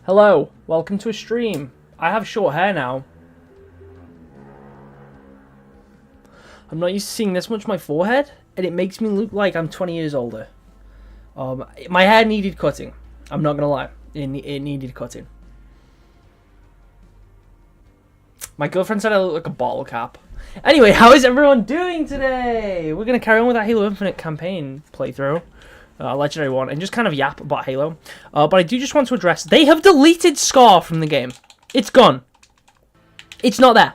Hello, welcome to a stream. I have short hair now. I'm not used to seeing this much of my forehead, and it makes me look like I'm 20 years older. My hair needed cutting. I'm not gonna lie, it needed cutting. My girlfriend said I look like a bottle cap. Anyway, how is everyone doing today? We're gonna carry on with that Halo Infinite campaign playthrough. Legendary one, and just kind of yap about Halo. But I do just want to address, they have deleted Scar from the game. It's gone. It's not there.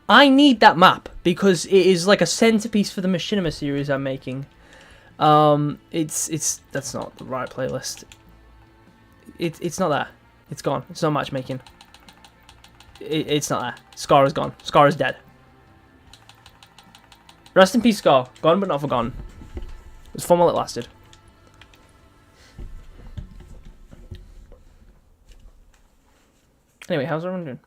I need that map, because it is like a centerpiece for the Machinima series I'm making. That's not the right playlist. It's not there. It's gone. It's not matchmaking. It's not there. Scar is gone. Scar is dead. Rest in peace, Scar. Gone but not forgotten. It was fun while it lasted. Anyway, how's everyone doing?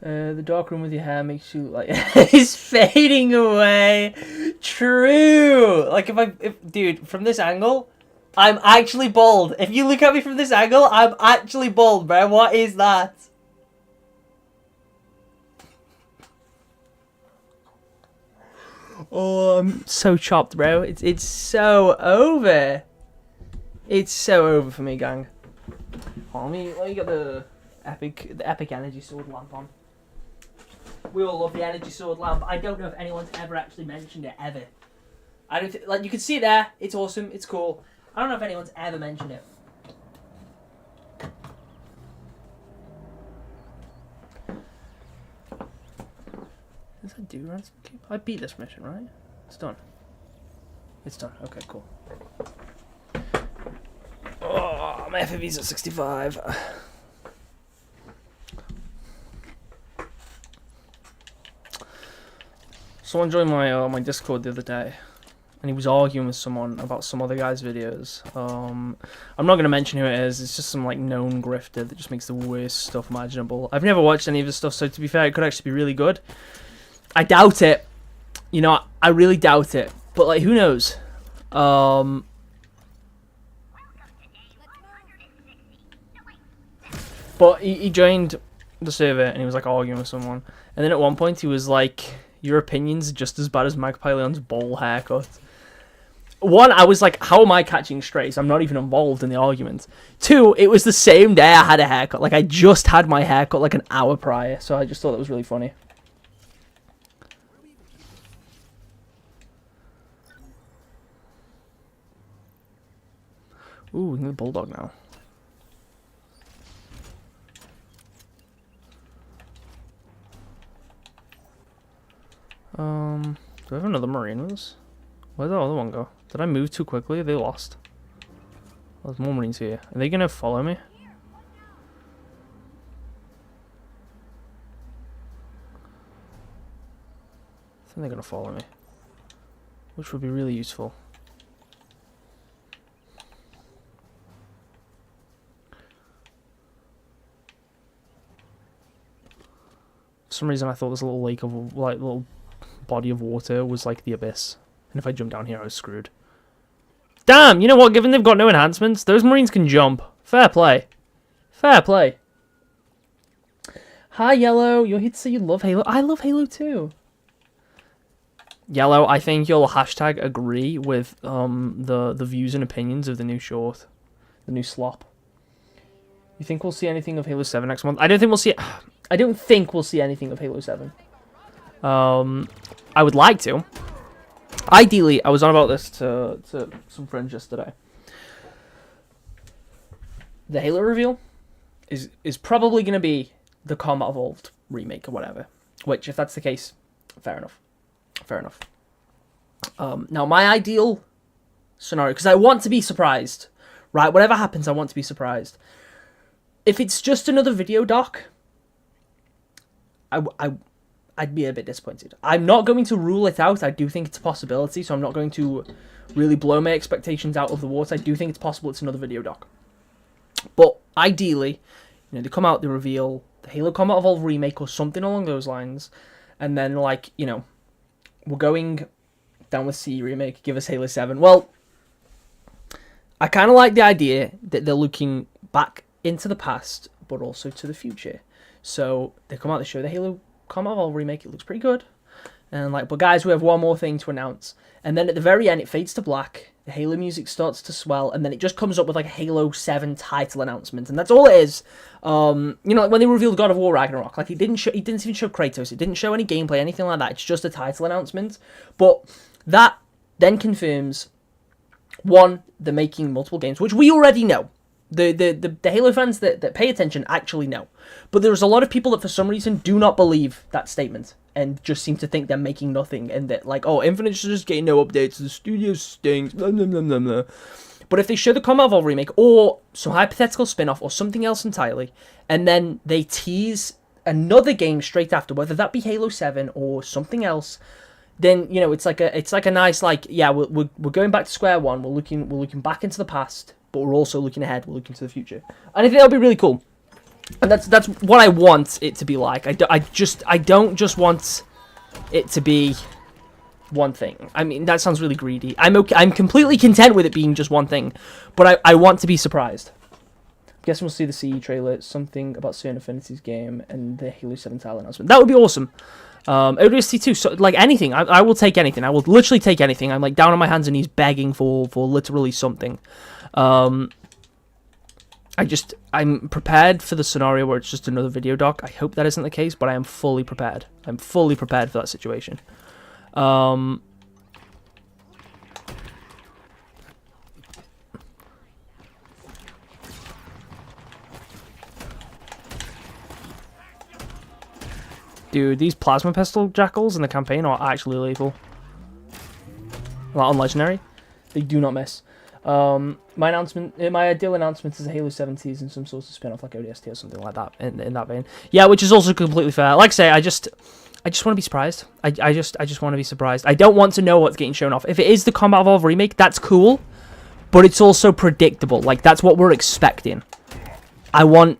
The dark room with your hair makes you like it's fading away. True. Like if dude, from this angle, I'm actually bald. If you look at me from this angle, I'm actually bald, bro. What is that? Oh, I'm so chopped, bro. It's so over. It's so over for me, gang. Oh, let me get the epic energy sword lamp on. We all love the energy sword lamp. I don't know if anyone's ever actually mentioned it ever. I don't like you can see it there. It's awesome. It's cool. I don't know if anyone's ever mentioned it. Does that do ransom keep? I beat this mission, right? It's done. It's done. Okay, cool. Oh, my FAV's at 65. Someone joined my Discord the other day, and he was arguing with someone about some other guy's videos. I'm not going to mention who it is. It's just some like known grifter that just makes the worst stuff imaginable. I've never watched any of his stuff, so to be fair, it could actually be really good. I doubt it. You know, I really doubt it. But like, who knows? But he joined the server and he was like arguing with someone, and then at one point he was like, "Your opinion's just as bad as Magpie Leon's bowl haircut." One, I was like, how am I catching strays? I'm not even involved in the argument. Two, it was the same day I had a haircut. Like, I just had my haircut like an hour prior, so I just thought that was really funny. Ooh, we can get a bulldog now. Do I have another marine with us? Where'd the other one go? Did I move too quickly? Are they lost? Oh, there's more marines here. Are they gonna follow me? I think they're gonna follow me, which would be really useful. For some reason I thought this little lake of like little body of water was like the abyss, and if I jumped down here I was screwed. Damn, you know what, given they've got no enhancements, those marines can jump. Fair play. Fair play. Hi Yellow, you're here to say you love Halo. I love Halo too. Yellow, I think you'll hashtag agree with the views and opinions of the new short. The new slop. You think we'll see anything of Halo 7 next month? I don't think we'll see anything of Halo 7. I would like to. Ideally, I was on about this to some friends yesterday. The Halo reveal is probably going to be the Combat Evolved remake or whatever. Which, if that's the case, fair enough. Fair enough. Now, my ideal scenario, because I want to be surprised, right? Whatever happens, I want to be surprised. If it's just another video doc, I'd be a bit disappointed. I'm not going to rule it out. I do think it's a possibility, so I'm not going to really blow my expectations out of the water. I do think it's possible it's another video doc. But ideally, you know, they come out, they reveal the Halo Combat Evolved remake or something along those lines, and then like, you know, we're going down with CE remake, give us Halo 7. Well, I kind of like the idea that they're looking back into the past, but also to the future. So they come out, they show the Halo Combat Evolved remake. It looks pretty good. And like, but guys, we have one more thing to announce. And then at the very end, it fades to black. The Halo music starts to swell, and then it just comes up with like a Halo 7 title announcement, and that's all it is. You know, like when they revealed God of War Ragnarok, like it didn't even show Kratos, it didn't show any gameplay, anything like that. It's just a title announcement. But that then confirms, one, they're making multiple games, which we already know. The Halo fans that pay attention actually know. But there's a lot of people that for some reason do not believe that statement and just seem to think they're making nothing and that like, oh, Infinite's just getting no updates, the studio stinks, blah, blah, blah, blah, blah. But if they show the Combat Evolved remake or some hypothetical spin-off or something else entirely, and then they tease another game straight after, whether that be Halo 7 or something else, then, you know, it's like a nice, like, yeah, we're going back to square one, we're looking back into the past, but we're also looking ahead, we're looking to the future. And I think that'll be really cool. And that's what I want it to be like. I don't just want it to be one thing. I mean, that sounds really greedy. I'm completely content with it being just one thing, but I want to be surprised. I'm guessing we'll see the CE trailer, something about Certain Affinity's game, and the Halo 7 title announcement. That would be awesome. ODST2, so, like anything. I will take anything. I will literally take anything. I'm like down on my hands and knees begging for literally something. I'm prepared for the scenario where it's just another video doc. I hope that isn't the case, but I am fully prepared. I'm fully prepared for that situation. Dude, these plasma pistol jackals in the campaign are actually lethal. Like on Legendary, they do not miss. My ideal announcement is a Halo 7 tease and some sort of spin-off like ODST or something like that in that vein. Yeah, which is also completely fair. Like I say, I just want to be surprised. I just want to be surprised. I don't want to know what's getting shown off. If it is the Combat Evolved remake, that's cool, but it's also predictable. Like that's what we're expecting. I want.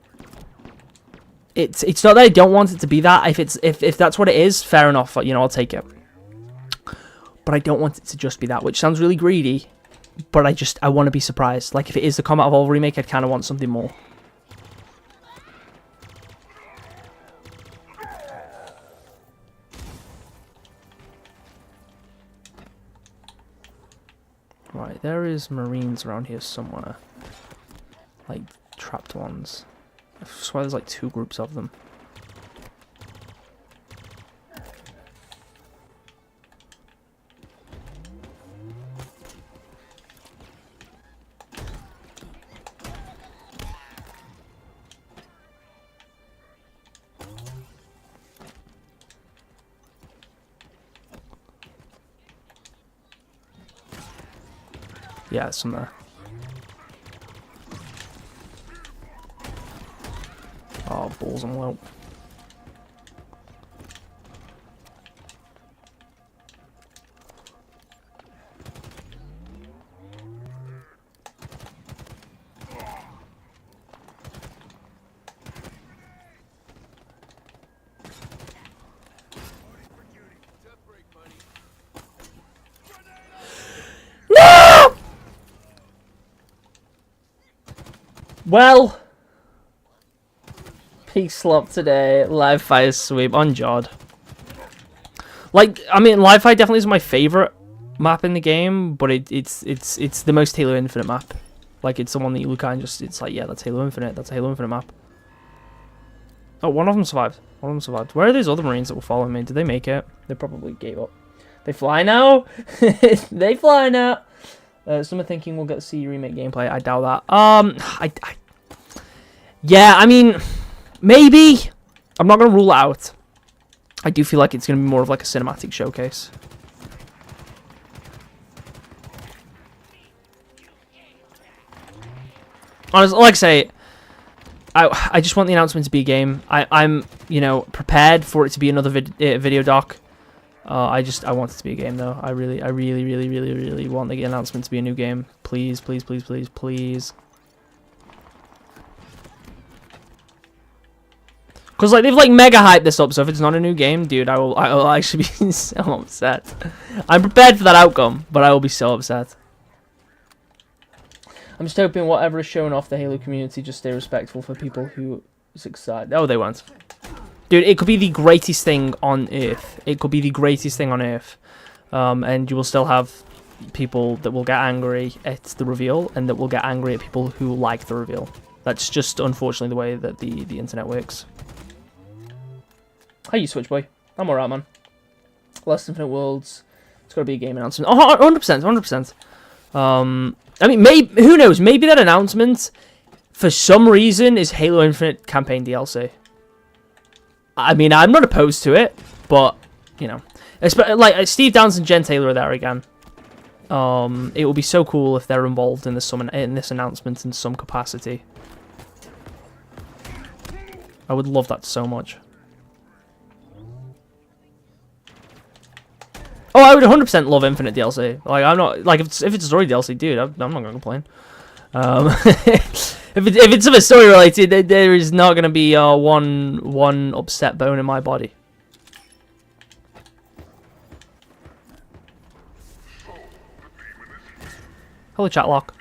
It's not that I don't want it to be that. If that's what it is, fair enough. You know, I'll take it. But I don't want it to just be that, which sounds really greedy. But I want to be surprised. Like if it is the Combat Evolved remake, I'd kind of want something more. Right, there is Marines around here somewhere. Like trapped ones. I swear there's like 2 groups of them. Yeah, it's somewhere. Oh, balls and whelp. No! Well, peace slop today. Live fire sweep on Jod. Like, I mean, live fire definitely is my favorite map in the game, but it's the most Halo Infinite map. Like, it's the one that you look at and just, it's like, yeah, that's Halo Infinite. That's a Halo Infinite map. Oh, one of them survived. One of them survived. Where are these other Marines that were following me? Did they make it? They probably gave up. They fly now. They fly now. Some are thinking we'll get to see remake gameplay. I doubt that. Yeah, I mean, maybe. I'm not gonna rule it out. I do feel like it's gonna be more of like a cinematic showcase. Honestly, like I say, I just want the announcement to be a game. I'm you know, prepared for it to be another video doc. I want it to be a game though. I really want the announcement to be a new game. Please, please, please, please, please. Because like they've like mega hyped this up, so if it's not a new game, dude, I will actually be so upset. I'm prepared for that outcome, but I will be so upset. I'm just hoping whatever is shown off the Halo community just stay respectful for people who succeed. Oh, they won't. Dude, it could be the greatest thing on Earth. It could be the greatest thing on Earth. And you will still have people that will get angry at the reveal, and that will get angry at people who like the reveal. That's just, unfortunately, the way that the internet works. How you, Switch Boy? I'm alright, man. Last Infinite Worlds. It's got to be a game announcement. Oh, 100%, 100%. I mean, maybe, who knows? Maybe that announcement, for some reason, is Halo Infinite campaign DLC. I mean, I'm not opposed to it, but, you know. Like, Steve Downs and Jen Taylor are there again. It would be so cool if they're involved in this announcement in some capacity. I would love that so much. Oh, I would 100% love Infinite DLC. Like, I'm not like if it's a story DLC, dude, I'm not gonna complain. If it's of a story related, there is not gonna be one upset bone in my body. Hello, Chatlock.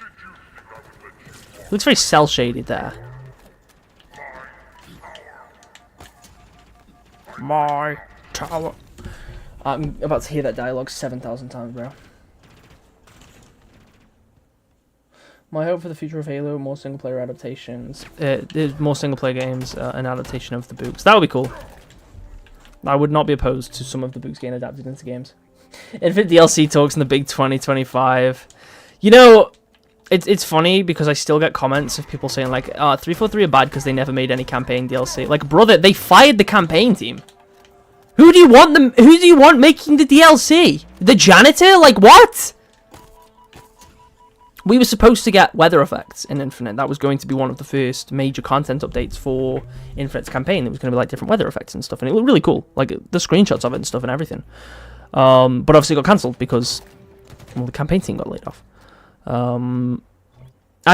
Looks very cell shaded there. My tower. I'm about to hear that dialogue 7,000 times, bro. My hope for the future of Halo, more single-player adaptations. There's more single-player games, an adaptation of the books. That would be cool. I would not be opposed to some of the books getting adapted into games. Infinite DLC talks in the big 2025. You know, it's funny because I still get comments of people saying like, 343 are bad because they never made any campaign DLC. Like, brother, they fired the campaign team. Who do you want making the DLC? The janitor? Like, what? We were supposed to get weather effects in Infinite. That was going to be one of the first major content updates for Infinite's campaign. It was going to be like different weather effects and stuff, and it looked really cool. Like the screenshots of it and stuff and everything. But obviously it got cancelled because, well, the campaign team got laid off. I'm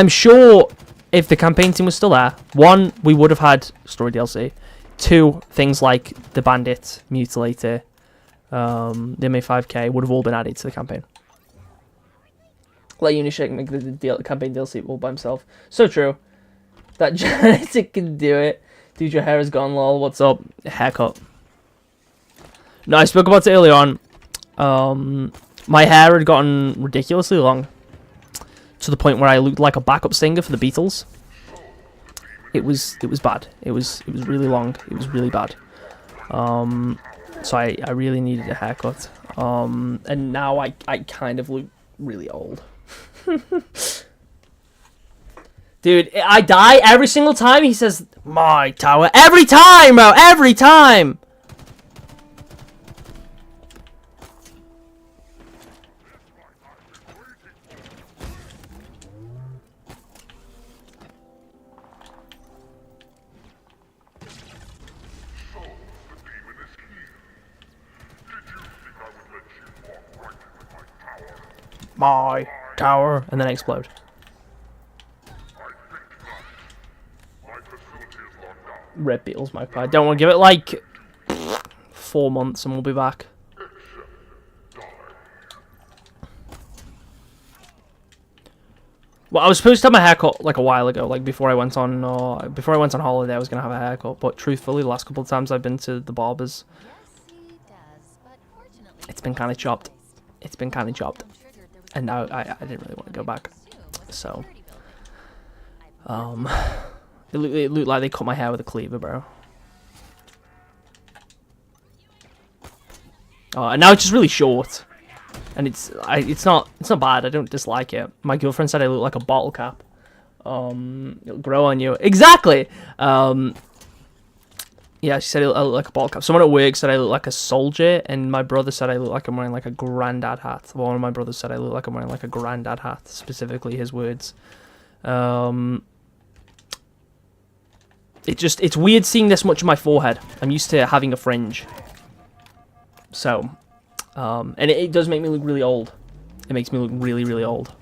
sure if the campaign team was still there, 1, we would have had story DLC. 2, things like the Bandit, Mutilator, the MA5K would have all been added to the campaign. Let Unishake make the campaign DLC all by himself. So true. That janitor can do it. Dude, your hair is gone, lol. What's up? Haircut. No, I spoke about it earlier on. My hair had gotten ridiculously long. To the point where I looked like a backup singer for the Beatles. It was bad. It was really long. It was really bad. So I really needed a haircut. And now I kind of look really old. Dude, I die every single time he says my tower. Every time, bro. Every time. My tower, and then I explode. Red Beetle's my pie. Don't want to give it like 4 months and we'll be back. Well, I was supposed to have my haircut like a while ago, like before I went on holiday. I was gonna have a haircut, but truthfully, the last couple of times I've been to the barbers, it's been kind of chopped. It's been kind of chopped. And now I didn't really want to go back, so it looked like they cut my hair with a cleaver, bro. And now it's just really short, and it's not bad. I don't dislike it. My girlfriend said I look like a bottle cap. It'll grow on you. Exactly. Yeah, she said I look like a bottle cap. Someone at work said I look like a soldier, and my brother said I look like I'm wearing like a granddad hat. Well, one of my brothers said I look like I'm wearing like a granddad hat, specifically his words. It's weird seeing this much of my forehead. I'm used to having a fringe. So, and it does make me look really old. It makes me look really, really old.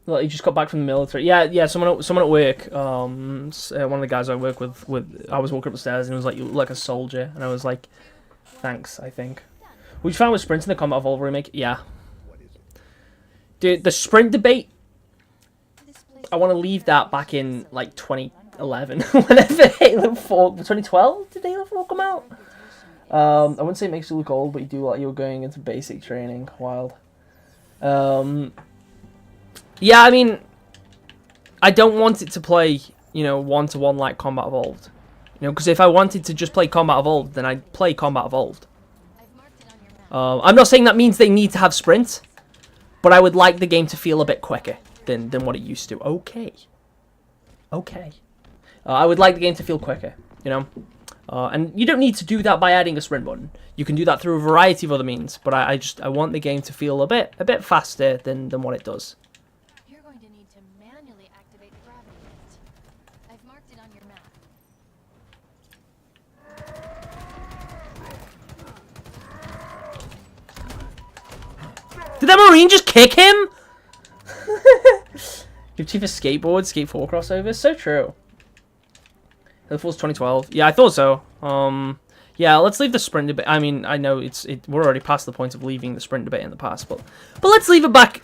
Well, he just got back from the military. Yeah. Someone at work. One of the guys I work with. I was walking up the stairs and he was like, "You look like a soldier," and I was like, "Thanks." I think. Which you found with sprinting the Combat Evolved remake? Yeah. Dude, the sprint debate. I want to leave that back in like 2011, whenever Halo 4, 2012 did Halo 4 come out? I wouldn't say it makes you look old, but you do like you're going into basic training. Wild. Yeah, I mean, I don't want it to play, you know, one-to-one like Combat Evolved. You know, because if I wanted to just play Combat Evolved, then I'd play Combat Evolved. I'm not saying that means they need to have sprint, but I would like the game to feel a bit quicker than what it used to. Okay. I would like the game to feel quicker, you know? And you don't need to do that by adding a sprint button. You can do that through a variety of other means, but I want the game to feel a bit faster than what it does. You're going to need to manually activate the gravity lift. I've marked it on your map. Did that Marine just kick him? Give Chief a skateboard, Skate 4 crossover. So true. Halo 4's 2012. Yeah, I thought so. Yeah, let's leave the sprint debate. I mean, I know we're already past the point of leaving the sprint debate in the past, but let's leave it back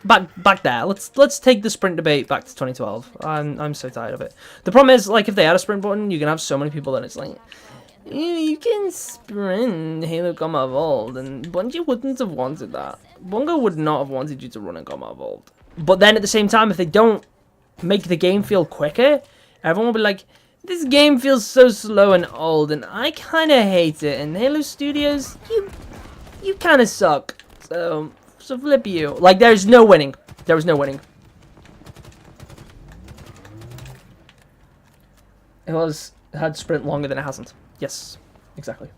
there. Let's take the sprint debate back to 2012. I'm so tired of it. The problem is, like, if they add a sprint button, you can have so many people that it's like, you can sprint Halo Combat Evolved, and Bungie wouldn't have wanted that. Bungo would not have wanted you to run in Combat Evolved. But then at the same time, if they don't make the game feel quicker, everyone will be like, this game feels so slow and old, and I kind of hate it. And Halo Studios, you kind of suck. So flip you. Like, there's no winning. There was no winning. It had sprint longer than it hasn't. Yes, exactly.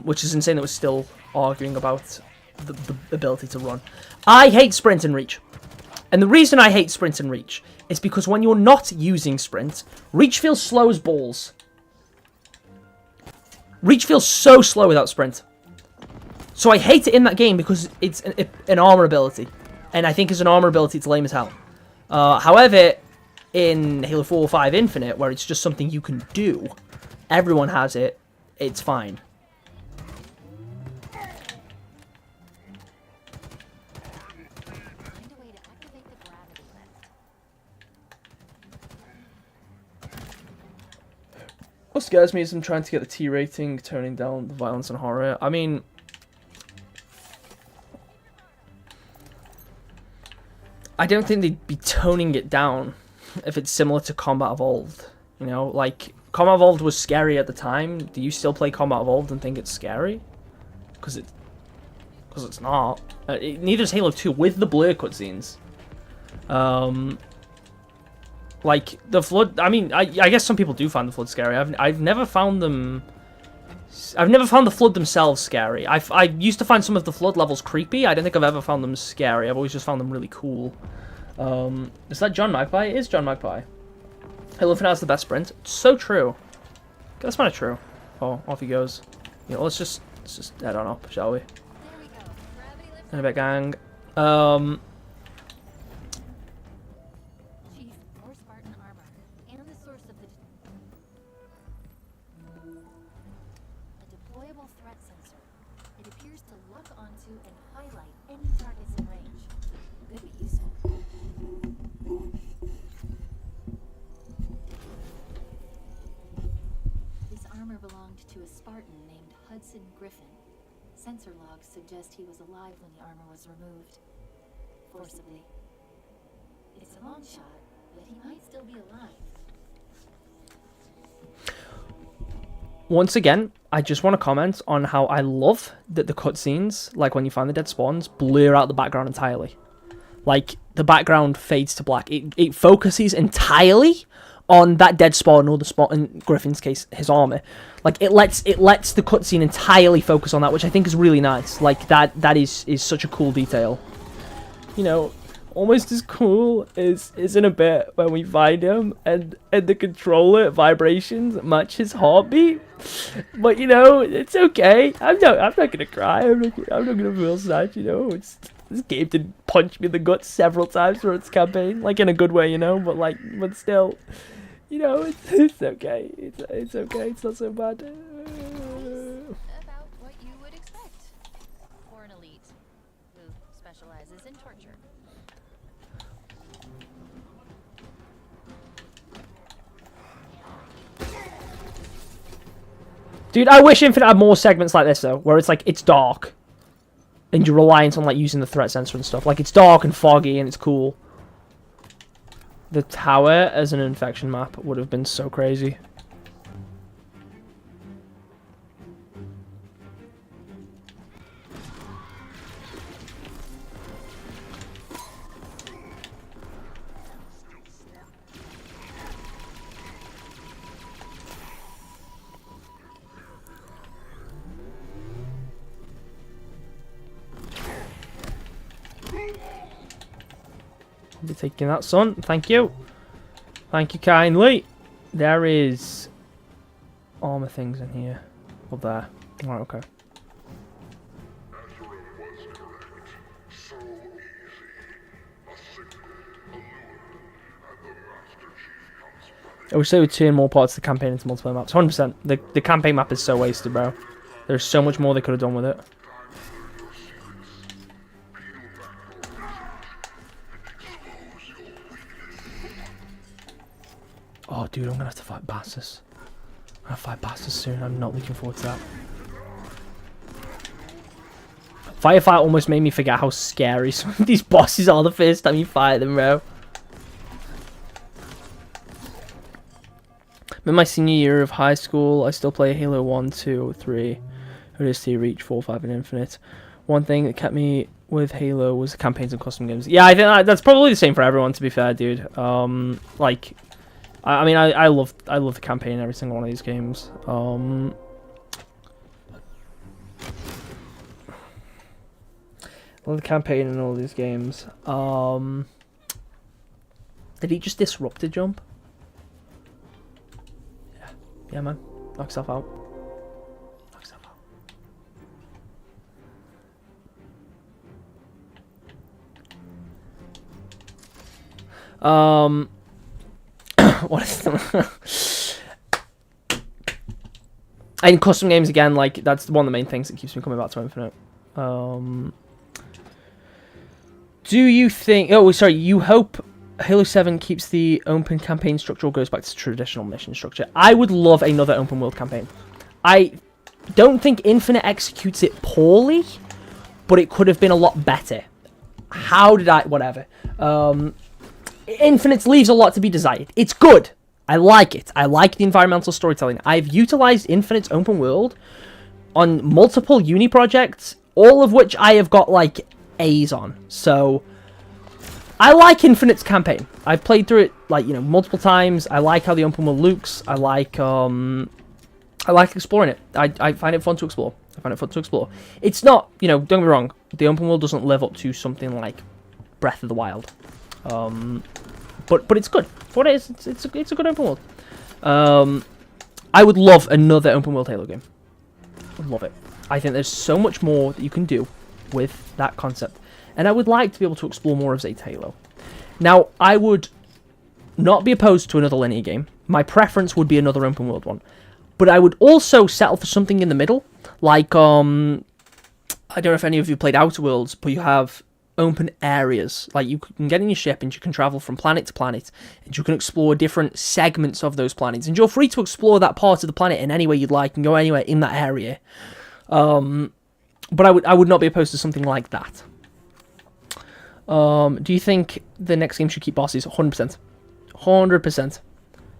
Which is insane that we're still arguing about the ability to run. I hate sprint and reach. And the reason I hate sprint and reach is because when you're not using sprint, reach feels slow as balls. Reach feels so slow without sprint. So I hate it in that game because it's an armor ability. And I think as an armor ability, it's lame as hell. However, in Halo 4 or 5 Infinite, where it's just something you can do, everyone has it, it's fine. What scares me is I'm trying to get the T rating, toning down the violence and horror. I mean, I don't think they'd be toning it down if it's similar to Combat Evolved. You know, like, Combat Evolved was scary at the time. Do you still play Combat Evolved and think it's scary? Because it's not. Neither is Halo 2 with the blur cutscenes. Like, the Flood, I mean, I guess some people do find the Flood scary. I've never found them... I've never found the Flood themselves scary. I used to find some of the Flood levels creepy. I don't think I've ever found them scary. I've always just found them really cool. Is that John Magpie? It is John Magpie. Halo Infinite has the best sprint. It's so true. That's kind of true. Oh, off he goes. You know, let's just head on up, shall we? In a bit, gang. Sensor logs suggest he was alive when the armor was removed. Forcibly. It's a long shot, but he might still be alive. Once again, I just want to comment on how I love that the cutscenes, like when you find the dead spawns, blur out the background entirely. Like, the background fades to black. It focuses entirely on that dead spawn, or the spawn, in Griffin's case, his armor. Like, it lets the cutscene entirely focus on that, which I think is really nice. Like, that is such a cool detail. You know, almost as cool is in a bit when we find him and the controller vibrations match his heartbeat. But, you know, it's okay. I'm not gonna cry. I'm not gonna feel sad. You know, This game did punch me in the gut several times for its campaign, like in a good way, you know. But still, you know, it's okay. It's okay. It's not so bad. About what you would expect for an elite who specializes in torture. Dude, I wish Infinite had more segments like this though, where it's like it's dark, and you're reliant on like using the threat sensor and stuff. Like it's dark and foggy and it's cool. The tower as an infection map would have been so crazy. I'll be taking that, son. Thank you. Thank you kindly. There is armor things in here. Up there. Right, okay. I wish they would turn more parts of the campaign into multiplayer maps. 100%. The campaign map is so wasted, bro. There's so much more they could have done with it. Oh, dude, I'm gonna have to fight Bassus. I'm gonna fight Bassus soon. I'm not looking forward to that. Firefight almost made me forget how scary some of these bosses are the first time you fight them, bro. In my senior year of high school, I still play Halo 1, 2, 3, ODST, Reach, 4, 5, and Infinite. One thing that kept me with Halo was the campaigns and custom games. Yeah, I think that's probably the same for everyone, to be fair, dude. Like, I mean, I love the campaign in every single one of these games. I love the campaign in all these games. Did he just disrupt a jump? Yeah. Yeah, man. Knock yourself out. Knock yourself out. What is and custom games again, like that's one of the main things that keeps me coming back to Infinite. Do you think... Oh, sorry. You hope Halo 7 keeps the open campaign structure or goes back to traditional mission structure? I would love another open world campaign. I don't think Infinite executes it poorly, but it could have been a lot better. How did I... Whatever. Infinite leaves a lot to be desired. It's good. I like it. I like the environmental storytelling. I've utilized Infinite's open world on multiple uni projects, all of which I have got, like, A's on. So I like Infinite's campaign. I've played through it like, you know, multiple times. I like how the open world looks. I like exploring it. I find it fun to explore. It's not, you know, don't get me wrong, the open world doesn't live up to something like Breath of the Wild. But it's good. For what it is, it's a good open world. I would love another open world Halo game. Would love it. I think there's so much more that you can do with that concept, and I would like to be able to explore more of Zeta Halo. Now, I would not be opposed to another linear game. My preference would be another open world one, but I would also settle for something in the middle, like I don't know if any of you played Outer Worlds, but you have open areas. Like, you can get in your ship and you can travel from planet to planet, and you can explore different segments of those planets, and you're free to explore that part of the planet in any way you'd like and go anywhere in that area. But I would not be opposed to something like that. Do you think the next game should keep bosses? 100%. 100%.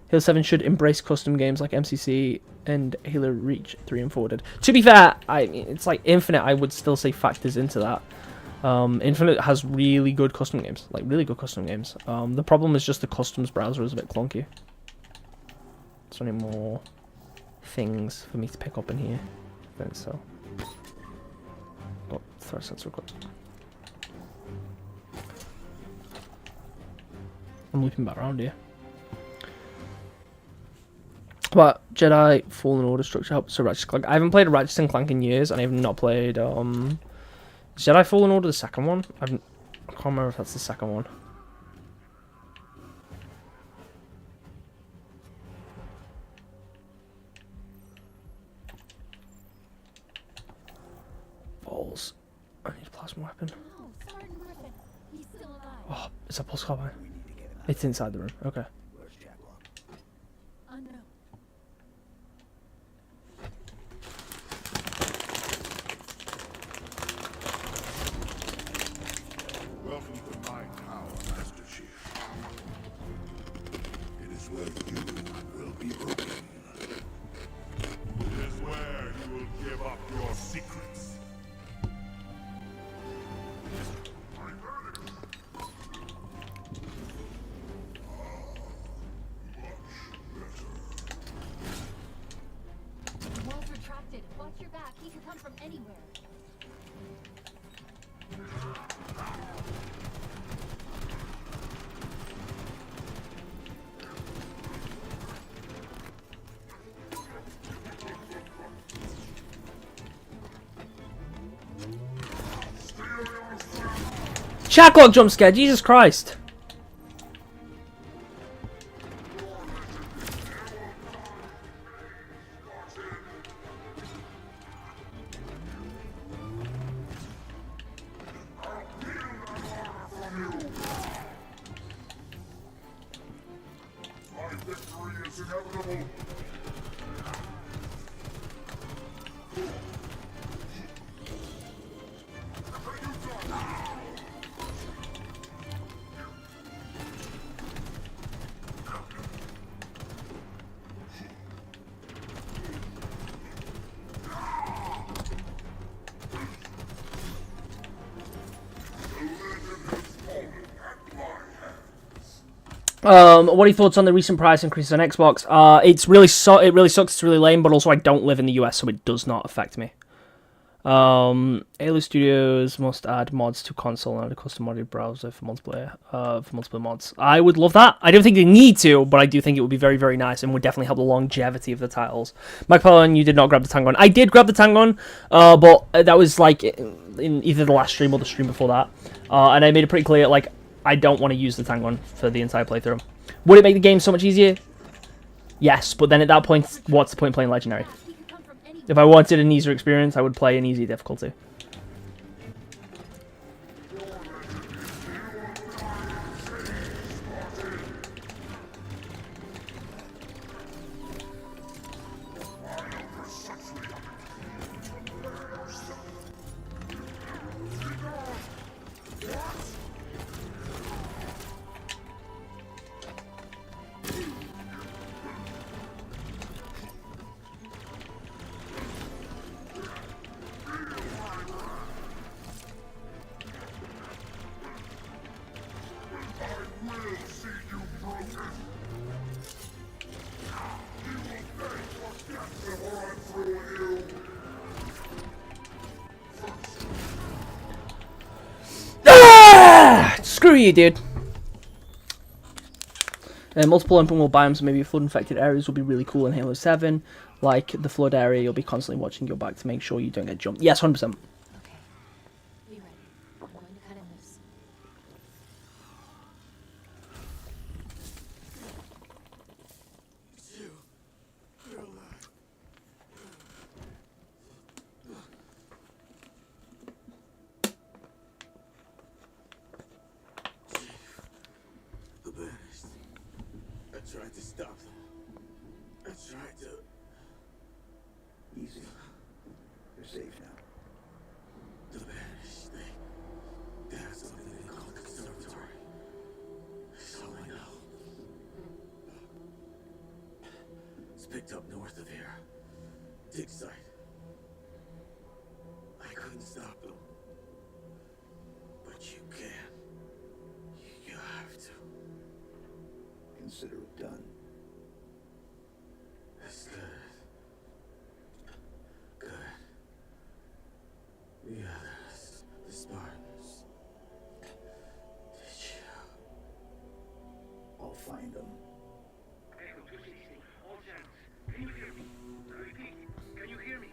Halo 7 should embrace custom games like MCC and Halo Reach 3 and 4 did. To be fair, I mean, it's like Infinite, I would still say factors into that. Infinite has really good custom games. Like, really good custom games. The problem is just the customs browser is a bit clunky. Is there any more things for me to pick up in here? I think so. Oh, threat sensor equipped. I'm looking back around here. But Jedi Fallen Order structure helps. So Ratchet & Clank. I haven't played Ratchet & Clank in years, and I have not played Jedi Fallen Order the second one? I can't remember if that's the second one. Balls. I need a plasma weapon. No, Sergeant Griffin. He's still alive. Oh, it's a pulse carbine. It's inside the room. Okay. Unknown. Welcome to my tower, Master Chief. It is where you will be broken. It is where you will give up your secrets. The wall's retracted. Watch your back. He could come from anywhere. Shacklock jump scare, Jesus Christ. My victory is inevitable. What are your thoughts on the recent price increases on Xbox? It's really it really sucks. It's really lame, but also I don't live in the US, so it does not affect me. Halo Studios must add mods to console and add a custom modded browser for multiplayer mods. I would love that. I don't think they need to, but I do think it would be very, very nice and would definitely help the longevity of the titles. Mike Pellon, you did not grab the Tangon. I did grab the Tangon, but that was like in either the last stream or the stream before that, and I made it pretty clear like I don't want to use the Tangon for the entire playthrough. Would it make the game so much easier? Yes, but then at that point, what's the point playing Legendary? He could come from anywhere. If I wanted an easier experience, I would play an easy difficulty. Screw you, dude. Multiple open world biomes, maybe flood infected areas will be really cool in Halo 7. Like the flood area, you'll be constantly watching your back to make sure you don't get jumped. Yes, 100%. Okay. Be ready. I'm going to cut him loose. The banished. I tried to stop them. I tried to. Easy. You're safe now. The banished. They have something they call the conservatory. It's all I know. It's picked up north of here. Dig site. I couldn't stop them. But you can. You have to. Consider it done. That's good. Good. The others, the Spartans. Did you? I'll find them. Echo 260, all channels. Can you hear me? I repeat, can you hear me?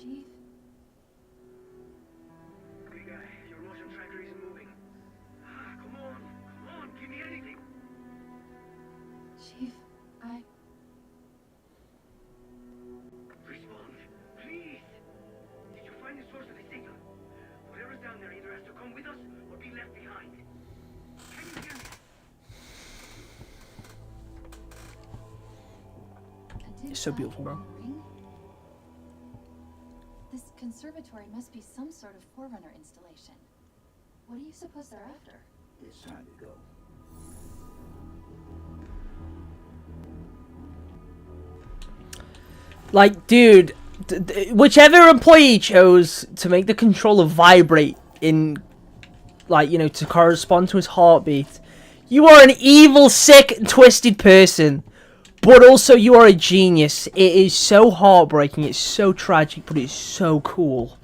Chief? Big guy, your motion tracker isn't moving. Come on, give me anything. Chief, Respond, please. Did you find the source of the signal? Whatever's down there either has to come with us or be left behind. Can you hear me? It's so beautiful, bro. This conservatory must be some sort of Forerunner installation. What do you suppose they're after? It's time to go. Like, dude, whichever employee chose to make the controller vibrate in, like, you know, to correspond to his heartbeat, you are an evil, sick, twisted person. But also, you are a genius. It is so heartbreaking, it's so tragic, but it's so cool.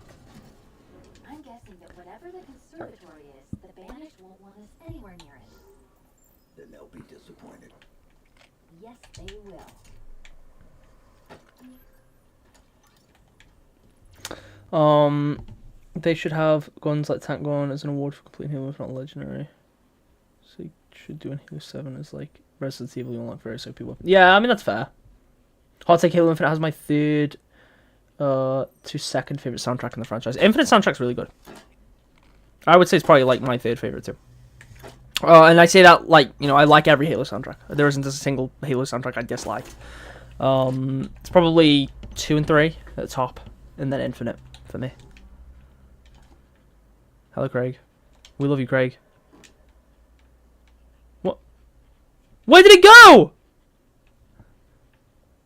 I'm guessing that whatever the conservatory is, the Banished won't want us anywhere near it. Then they'll be disappointed. Yes, they will. They should have guns like Tank Gun as an award for completing Halo, if not legendary. So you should do in Halo 7 as like Resident Evil, you unlock various OP weapons. Yeah, I mean, that's fair. Hot Take Halo Infinite has my third to second favorite soundtrack in the franchise. Infinite soundtrack's really good. I would say it's probably like my third favorite too. And I say that like, you know, I like every Halo soundtrack. There isn't a single Halo soundtrack I dislike. It's probably 2 and 3 at the top, and then Infinite for me. Hello, Craig. We love you, Craig. What? Where did it go?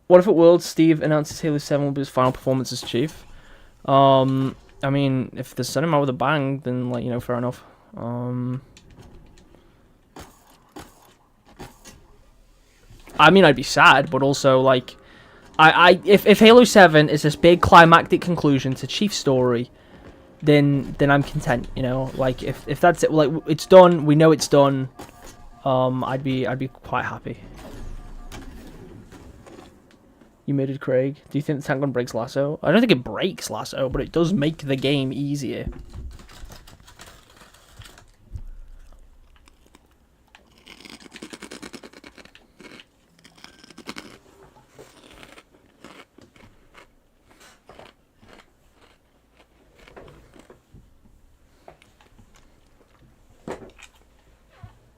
What if at Worlds Steve announces Halo 7 will be his final performance as Chief? I mean, if they send him out with a bang, then, like, you know, fair enough. I mean, I'd be sad, but also, like, if Halo 7 is this big climactic conclusion to Chief's story, then I'm content, you know. Like, if that's it, like, it's done, we know it's done. I'd be quite happy. You muted Craig. Do you think the tank gun breaks lasso? I don't think it breaks lasso, but it does make the game easier.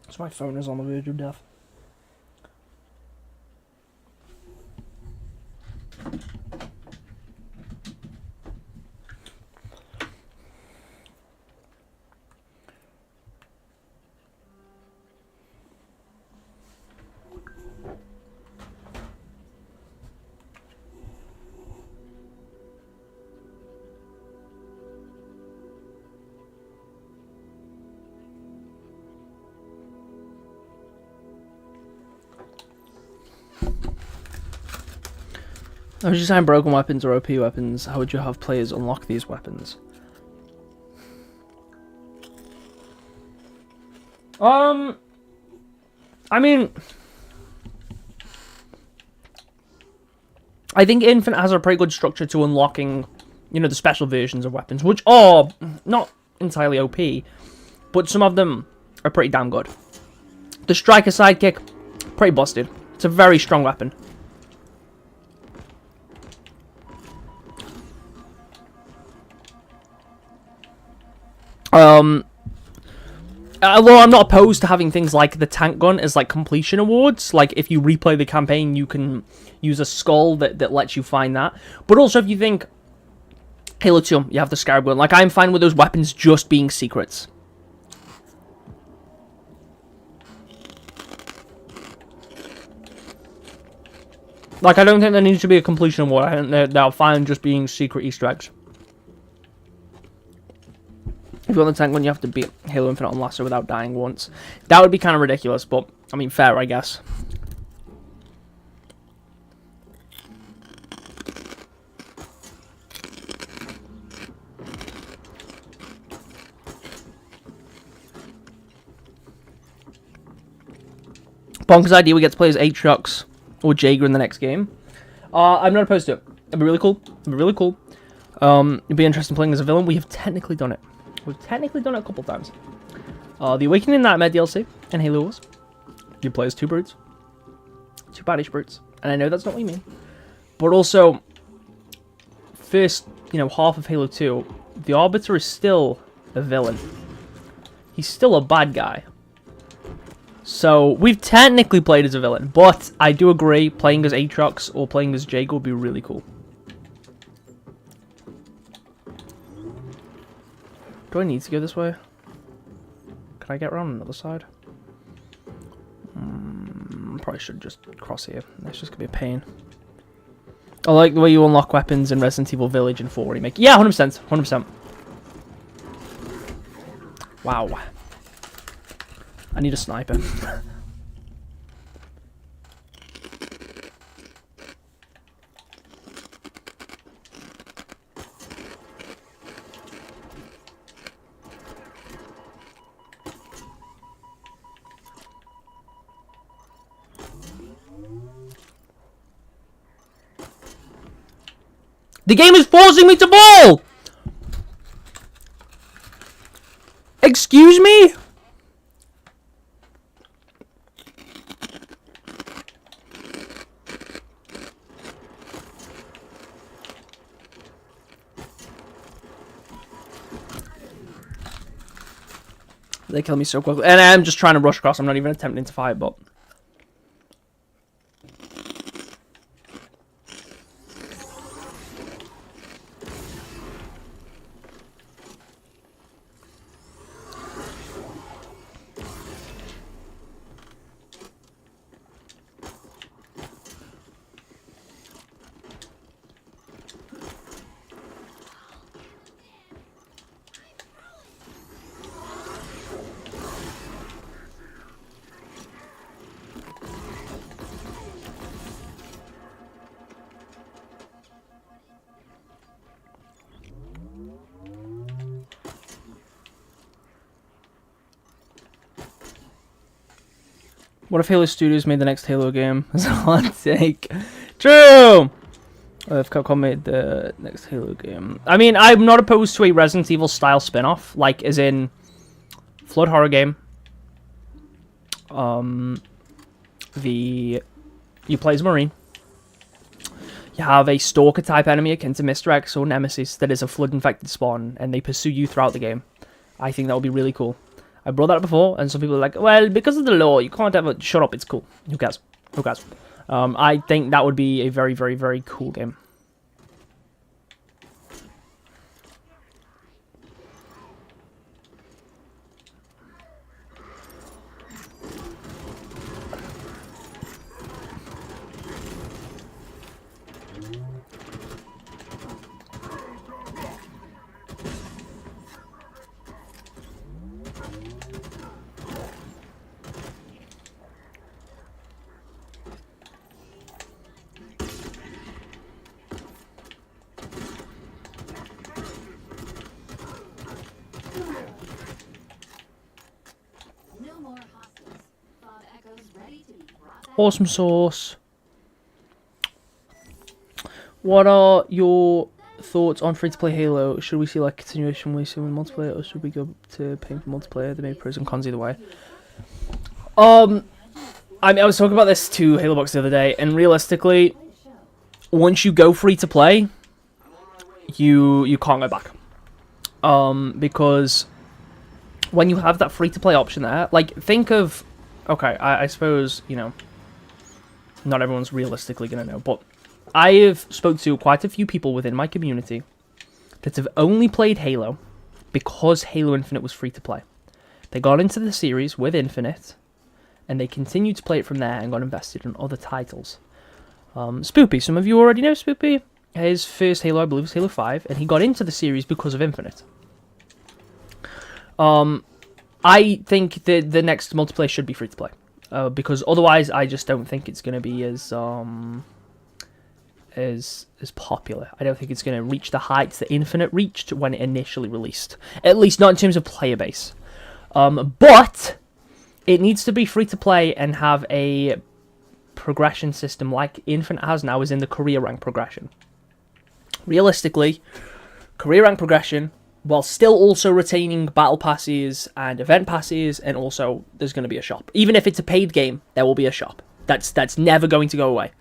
So my phone is on the verge of death. How would you design broken weapons or OP weapons? How would you have players unlock these weapons? I mean, I think Infinite has a pretty good structure to unlocking, you know, the special versions of weapons, which are not entirely OP, but some of them are pretty damn good. The Striker Sidekick, pretty busted. It's a very strong weapon. Although I'm not opposed to having things like the tank gun as like completion awards. Like if you replay the campaign, you can use a skull that lets you find that. But also if you think Halo 2, you have the Scarab gun. Like I'm fine with those weapons just being secrets. Like I don't think there needs to be a completion award. I think they're fine just being secret Easter eggs. If you want the tank gun, you have to beat Halo Infinite on Lasso without dying once. That would be kind of ridiculous, but, I mean, fair, I guess. Bonkers idea, we get to play as Aatrox or Jaeger in the next game. I'm not opposed to it. It'd be really cool. It'd be really cool. It'd be interesting playing as a villain. We have technically done it. We've technically done it a couple times. The Awakening Nightmare DLC in Halo Wars. You play as two brutes. Two baddish brutes. And I know that's not what you mean. But also, first, half of Halo 2, the Arbiter is still a villain. He's still a bad guy. So, we've technically played as a villain. But I do agree, playing as Aatrox or playing as Jaeger would be really cool. Do I need to go this way? Can I get around another side? Probably should just cross here. That's just going to be a pain. I like the way you unlock weapons in Resident Evil Village and 4 Remake. Yeah, 100%. 100%. Wow. I need a sniper. The game is forcing me to ball! Excuse me? They kill me so quickly. And I'm just trying to rush across. I'm not even attempting to fight, but... What if Halo Studios made the next Halo game? That's a hot take. True! If Capcom made the next Halo game. I mean, I'm not opposed to a Resident Evil style spin-off. Like, as in... Flood horror game. You play as Marine. You have a stalker type enemy akin to Mr. X or Nemesis that is a flood infected spawn, and they pursue you throughout the game. I think that would be really cool. I brought that up before, and some people are like, well, because of the law, you can't have a... Shut up, it's cool. Who cares? Who cares? I think that would be a very, very, very cool game. Awesome sauce. What are your thoughts on free-to-play Halo? Should we see like continuation way soon with multiplayer, or should we go to paying for multiplayer? There may be pros and cons either way. I mean, I was talking about this to Halo Box the other day, and realistically, once you go free-to-play, you can't go back. Because when you have that free-to-play option there, like, think of... Okay, I suppose, not everyone's realistically going to know, but I have spoke to quite a few people within my community that have only played Halo because Halo Infinite was free to play. They got into the series with Infinite, and they continued to play it from there and got invested in other titles. Spoopy, some of you already know Spoopy. His first Halo, I believe, was Halo 5, and he got into the series because of Infinite. I think the next multiplayer should be free to play. Because otherwise, I just don't think it's going to be as popular. I don't think it's going to reach the heights that Infinite reached when it initially released. At least not in terms of player base. But it needs to be free to play and have a progression system like Infinite has now, is in the career rank progression. Realistically, career rank progression, while still also retaining battle passes and event passes, and also there's going to be a shop. Even if it's a paid game, there will be a shop. That's never going to go away.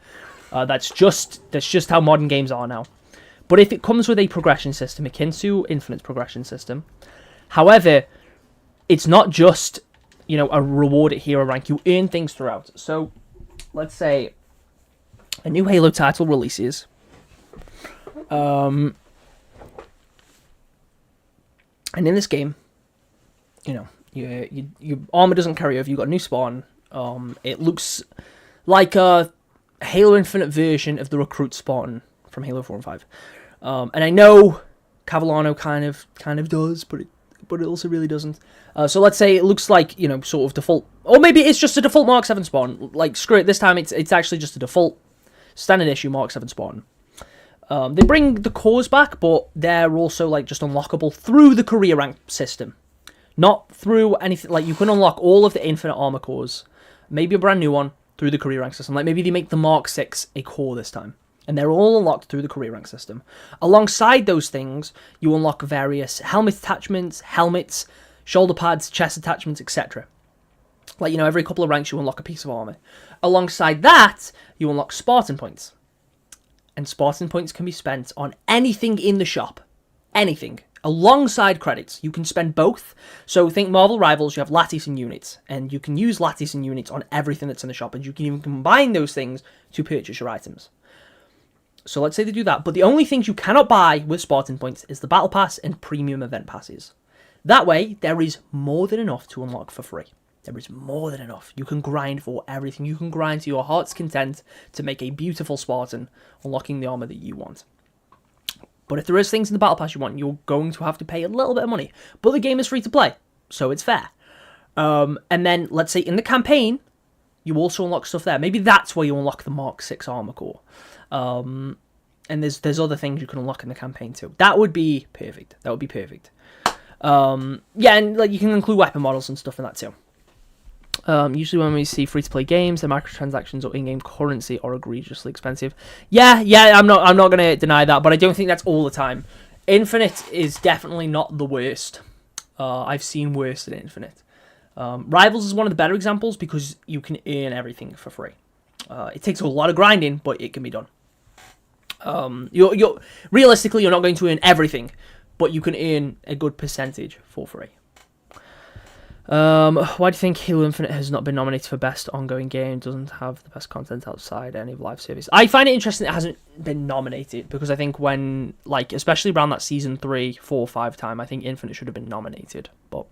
That's just how modern games are now. But if it comes with a progression system akin to Infinite's progression system, however, it's not just, you know, a reward at hero rank. You earn things throughout. So let's say a new Halo title releases. And in this game, you know, your armor doesn't carry over. You've got a new spawn. It looks like a Halo Infinite version of the recruit spawn from Halo 4 and 5. And I know Cavallano kind of does, but it also really doesn't. So let's say it looks like, you know, sort of default, or maybe it's just a default Mark 7 spawn. Like, screw it, this time it's actually just a default standard issue Mark 7 spawn. They bring the cores back, but they're also like just unlockable through the career rank system, not through anything. Like, you can unlock all of the infinite armor cores, maybe a brand new one through the career rank system. Like, maybe they make the Mark 6 a core this time, and they're all unlocked through the career rank system. Alongside those things, you unlock various helmet attachments, helmets, shoulder pads, chest attachments, etc. Like, you know, every couple of ranks you unlock a piece of armor. Alongside that, you unlock Spartan points. And Spartan points can be spent on anything in the shop. Anything. Alongside credits. You can spend both. So think Marvel Rivals, you have lattice and units. And you can use lattice and units on everything that's in the shop. And you can even combine those things to purchase your items. So let's say they do that. But the only things you cannot buy with Spartan points is the Battle Pass and Premium Event Passes. That way, there is more than enough to unlock for free. There is more than enough. You can grind for everything. You can grind to your heart's content to make a beautiful Spartan, unlocking the armor that you want. But if there is things in the Battle Pass you want, you're going to have to pay a little bit of money. But the game is free to play, so it's fair. And then, let's say in the campaign, you also unlock stuff there. Maybe that's where you unlock the Mark 6 armor core. And there's other things you can unlock in the campaign too. That would be perfect. That would be perfect. Yeah, and like you can include weapon models and stuff in that too. Usually when we see free-to-play games, the microtransactions or in-game currency are egregiously expensive. Yeah, I'm not going to deny that, but I don't think that's all the time. Infinite is definitely not the worst. I've seen worse than Infinite. Rivals is one of the better examples because you can earn everything for free. It takes a lot of grinding, but it can be done. Realistically, you're not going to earn everything, but you can earn a good percentage for free. Why do you think Halo Infinite has not been nominated for Best Ongoing Game? Doesn't have the best content outside any of live service. I find it interesting it hasn't been nominated because I think when, like, especially around that season 3, 4, 5 time, I think Infinite should have been nominated. But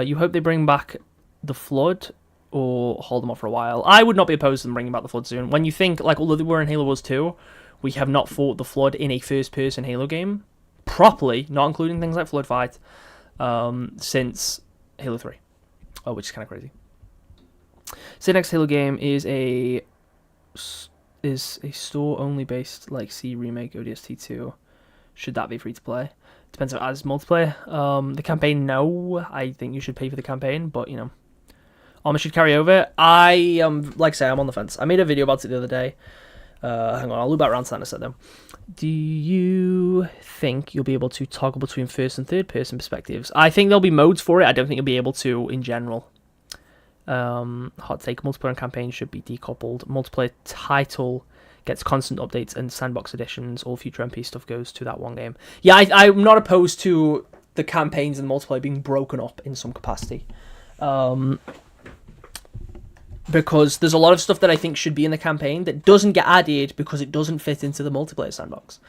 you hope they bring back the Flood or hold them off for a while. I would not be opposed to them bringing back the Flood soon. When you think, like, although they were in Halo Wars 2, we have not fought the Flood in a first-person Halo game properly, not including things like Flood Fight, since Halo 3, which is kind of crazy. So the next Halo game is a store-only based like C remake ODST 2. Should that be free to play? Depends if it has multiplayer. The campaign, no. I think you should pay for the campaign, but you know, armor should carry over. Like I say, I'm on the fence. I made a video about it the other day. Hang on, I'll loop back around to that in a sec though. Do you think you'll be able to toggle between first and third person perspectives? I think there'll be modes for it. I don't think you'll be able to in general. Hot take, multiplayer and campaign should be decoupled. Multiplayer title gets constant updates and sandbox editions. All future MP stuff goes to that one game. Yeah, I'm not opposed to the campaigns and the multiplayer being broken up in some capacity. Because there's a lot of stuff that I think should be in the campaign that doesn't get added because it doesn't fit into the multiplayer sandbox.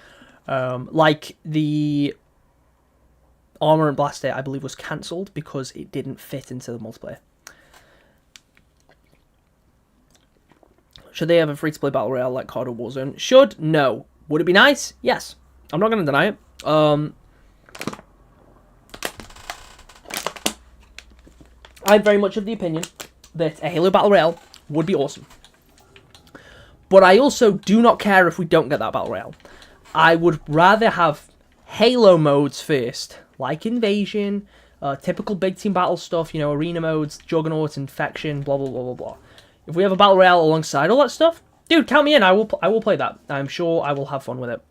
Like the Armor and Blast Day, I believe, was cancelled because it didn't fit into the multiplayer. Should they have a free-to-play Battle Royale like COD or Warzone? Should? No. Would it be nice? Yes. I'm not going to deny it. I'm very much of the opinion that a Halo Battle Royale would be awesome. But I also do not care if we don't get that Battle Royale. I would rather have Halo modes first, like Invasion, typical big team battle stuff, you know, arena modes, Juggernaut, Infection, blah, blah, blah, blah, blah. If we have a Battle Royale alongside all that stuff, dude, count me in. I will play that. I'm sure I will have fun with it.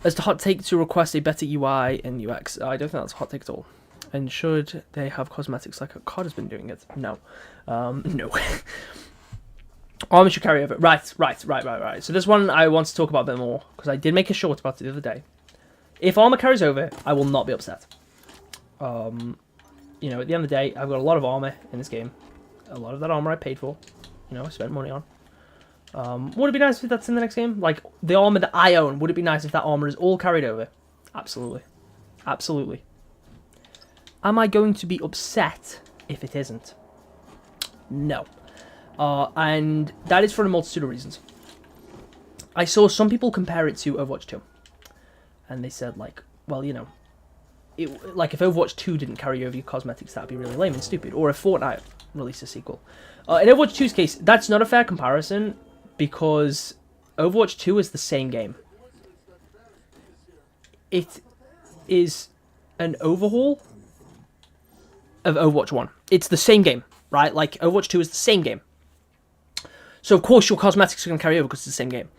As the hot take to request a better UI and UX, I don't think that's a hot take at all. And should they have cosmetics like a COD has been doing it? No. No. Armor should carry over. Right. So this one I want to talk about a bit more, because I did make a short about it the other day. If armor carries over, I will not be upset. You know, at the end of the day, I've got a lot of armor in this game. A lot of that armor I paid for. You know, I spent money on. Would it be nice if that's in the next game? Like, the armor that I own, would it be nice if that armor is all carried over? Absolutely. Absolutely. Am I going to be upset if it isn't? No. And that is for a multitude of reasons. I saw some people compare it to Overwatch 2. And they said, like, well, you know, like if Overwatch 2 didn't carry over your cosmetics, that'd be really lame and stupid. Or if Fortnite released a sequel. In Overwatch 2's case, that's not a fair comparison, because Overwatch 2 is the same game. It is an overhaul of Overwatch 1. It's the same game, right? Like, Overwatch 2 is the same game. So, of course, your cosmetics are going to carry over because it's the same game.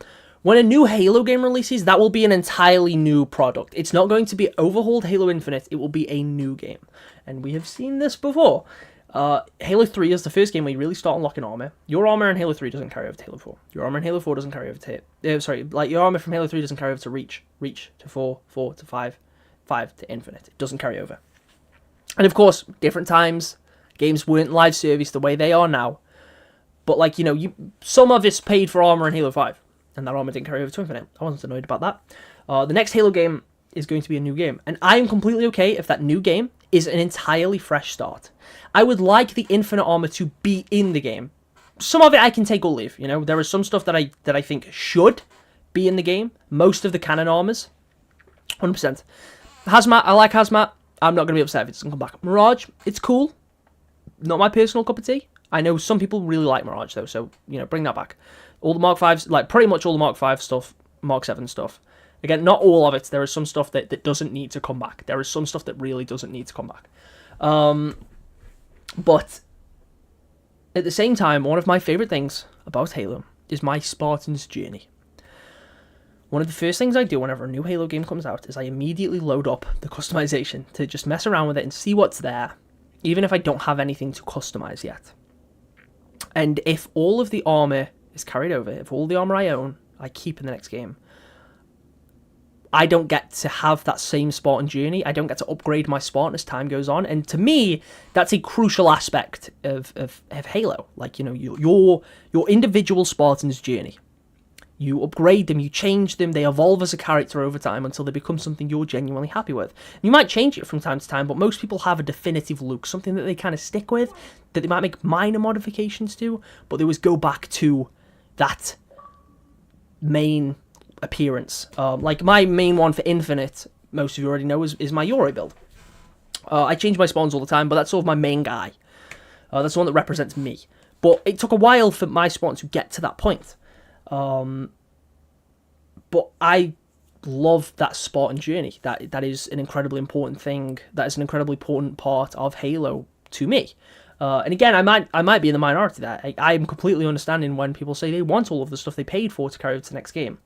When a new Halo game releases, that will be an entirely new product. It's not going to be overhauled Halo Infinite. It will be a new game. And we have seen this before. Halo 3 is the first game where you really start unlocking armor. Your armor in Halo 3 doesn't carry over to Halo 4. Your armor in Halo 4 doesn't carry over to... your armor from Halo 3 doesn't carry over to Reach to 4, 4 to 5, 5 to Infinite. It doesn't carry over. And of course, different times, games weren't live service the way they are now. But, like, you know, some of it's paid for armor in Halo 5. And that armor didn't carry over to Infinite. I wasn't annoyed about that. The next Halo game is going to be a new game. And I am completely okay if that new game is an entirely fresh start. I would like the Infinite armor to be in the game. Some of it I can take or leave. You know, there is some stuff that I think should be in the game. Most of the canon armors. 100%. Hazmat, I like Hazmat. I'm not going to be upset if it doesn't come back. Mirage, it's cool. Not my personal cup of tea. I know some people really like Mirage, though, so, you know, bring that back. All the Mark 5s, like, pretty much all the Mark 5 stuff, Mark 7 stuff. Again, not all of it. There is some stuff that doesn't need to come back. There is some stuff that really doesn't need to come back. But, at the same time, one of my favourite things about Halo is my Spartan's journey. One of the first things I do whenever a new Halo game comes out is I immediately load up the customization to just mess around with it and see what's there, even if I don't have anything to customize yet. And if all of the armor is carried over, if all the armor I own I keep in the next game, I don't get to have that same Spartan journey. I don't get to upgrade my Spartan as time goes on. And to me, that's a crucial aspect of Halo. Like, you know, your individual Spartan's journey. You upgrade them, you change them, they evolve as a character over time until they become something you're genuinely happy with. You might change it from time to time, but most people have a definitive look, something that they kind of stick with, that they might make minor modifications to, but they always go back to that main appearance. Like my main one for Infinite, most of you already know, is my Yori build. I change my spawns all the time, but that's sort of my main guy. That's the one that represents me. But it took a while for my spawn to get to that point. But I love that Spartan journey. That is an incredibly important thing. That is an incredibly important part of Halo to me. And again, I might be in the minority there. I'm completely understanding when people say they want all of the stuff they paid for to carry over to the next game.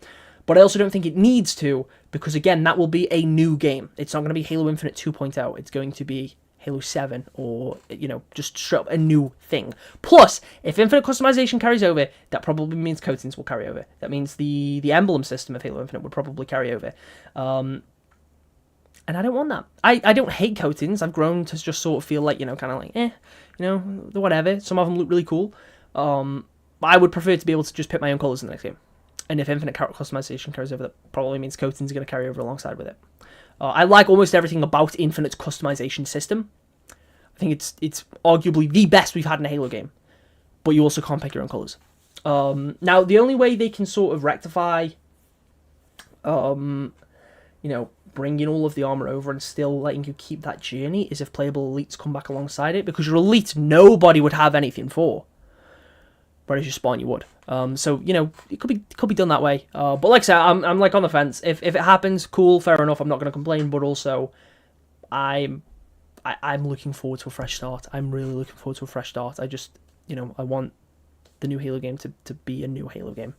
But I also don't think it needs to, because again, that will be a new game. It's not going to be Halo Infinite 2.0. It's going to be Halo 7 or, you know, just straight up a new thing. Plus, if Infinite customization carries over, that probably means coatings will carry over. That means the emblem system of Halo Infinite would probably carry over. And I don't want that. I don't hate coatings. I've grown to just sort of feel like, you know, kind of like, you know, whatever. Some of them look really cool. I would prefer to be able to just pick my own colours in the next game. And if Infinite customization carries over, that probably means coatings are going to carry over alongside with it. I like almost everything about Infinite's customization system. I think it's arguably the best we've had in a Halo game. But you also can't pick your own colours. Now, the only way they can sort of rectify, you know, bringing all of the armour over and still letting you keep that journey is if playable elites come back alongside it. Because your elites, nobody would have anything for. Whereas your spawn, you would. So, you know, it could be done that way. But like I said, I'm like on the fence. If it happens, cool, fair enough. I'm not going to complain. But also, I'm looking forward to a fresh start. I'm really looking forward to a fresh start. I just, you know, I want the new Halo game to be a new Halo game.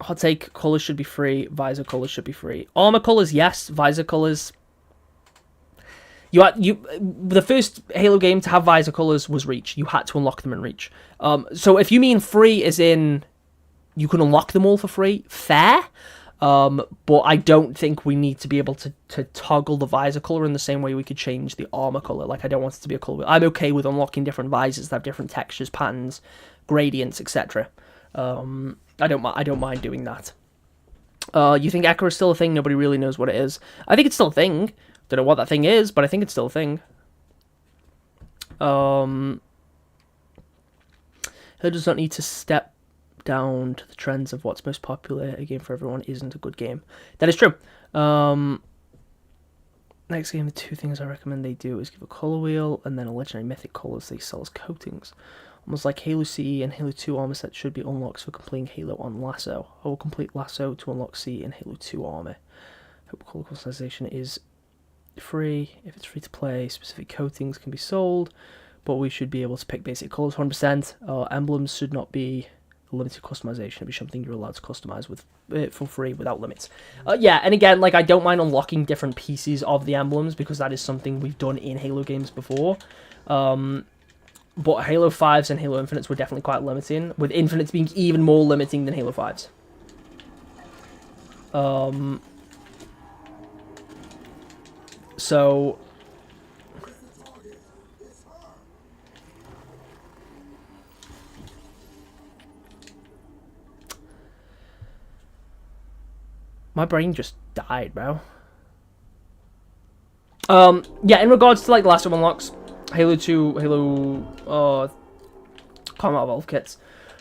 Hot take, colors should be free, visor colors should be free. Armor colors, yes, visor colors. The first Halo game to have visor colors was Reach. You had to unlock them in Reach. So if you mean free as in you can unlock them all for free, fair. But I don't think we need to be able to toggle the visor color in the same way we could change the armor color. Like, I don't want it to be a color. I'm okay with unlocking different visors that have different textures, patterns, gradients, etc. I don't mind doing that. You think Echo is still a thing? Nobody really knows what it is. I think it's still a thing. Don't know what that thing is, but I think it's still a thing. Who does not need to step down to the trends of what's most popular. A game for everyone isn't a good game. That is true. Next game, the two things I recommend they do is give a color wheel and then a legendary mythic colors they sell as coatings. Almost like Halo CE and Halo 2 armor sets should be unlocked for completing Halo on Lasso. I will complete Lasso to unlock CE and Halo 2 armor. Hope color customization is free. If it's free to play, specific coatings can be sold, but we should be able to pick basic colors 100%. Emblems should not be limited customization. It'd be something you're allowed to customize with for free without limits. Yeah, and again, like, I don't mind unlocking different pieces of the emblems because that is something we've done in Halo games before. But Halo 5s and Halo Infinites were definitely quite limiting, with Infinites being even more limiting than Halo 5s. So my brain just died, bro. Yeah, in regards to, like, Lasso unlocks, Halo 2, Halo Combat Evolved kits.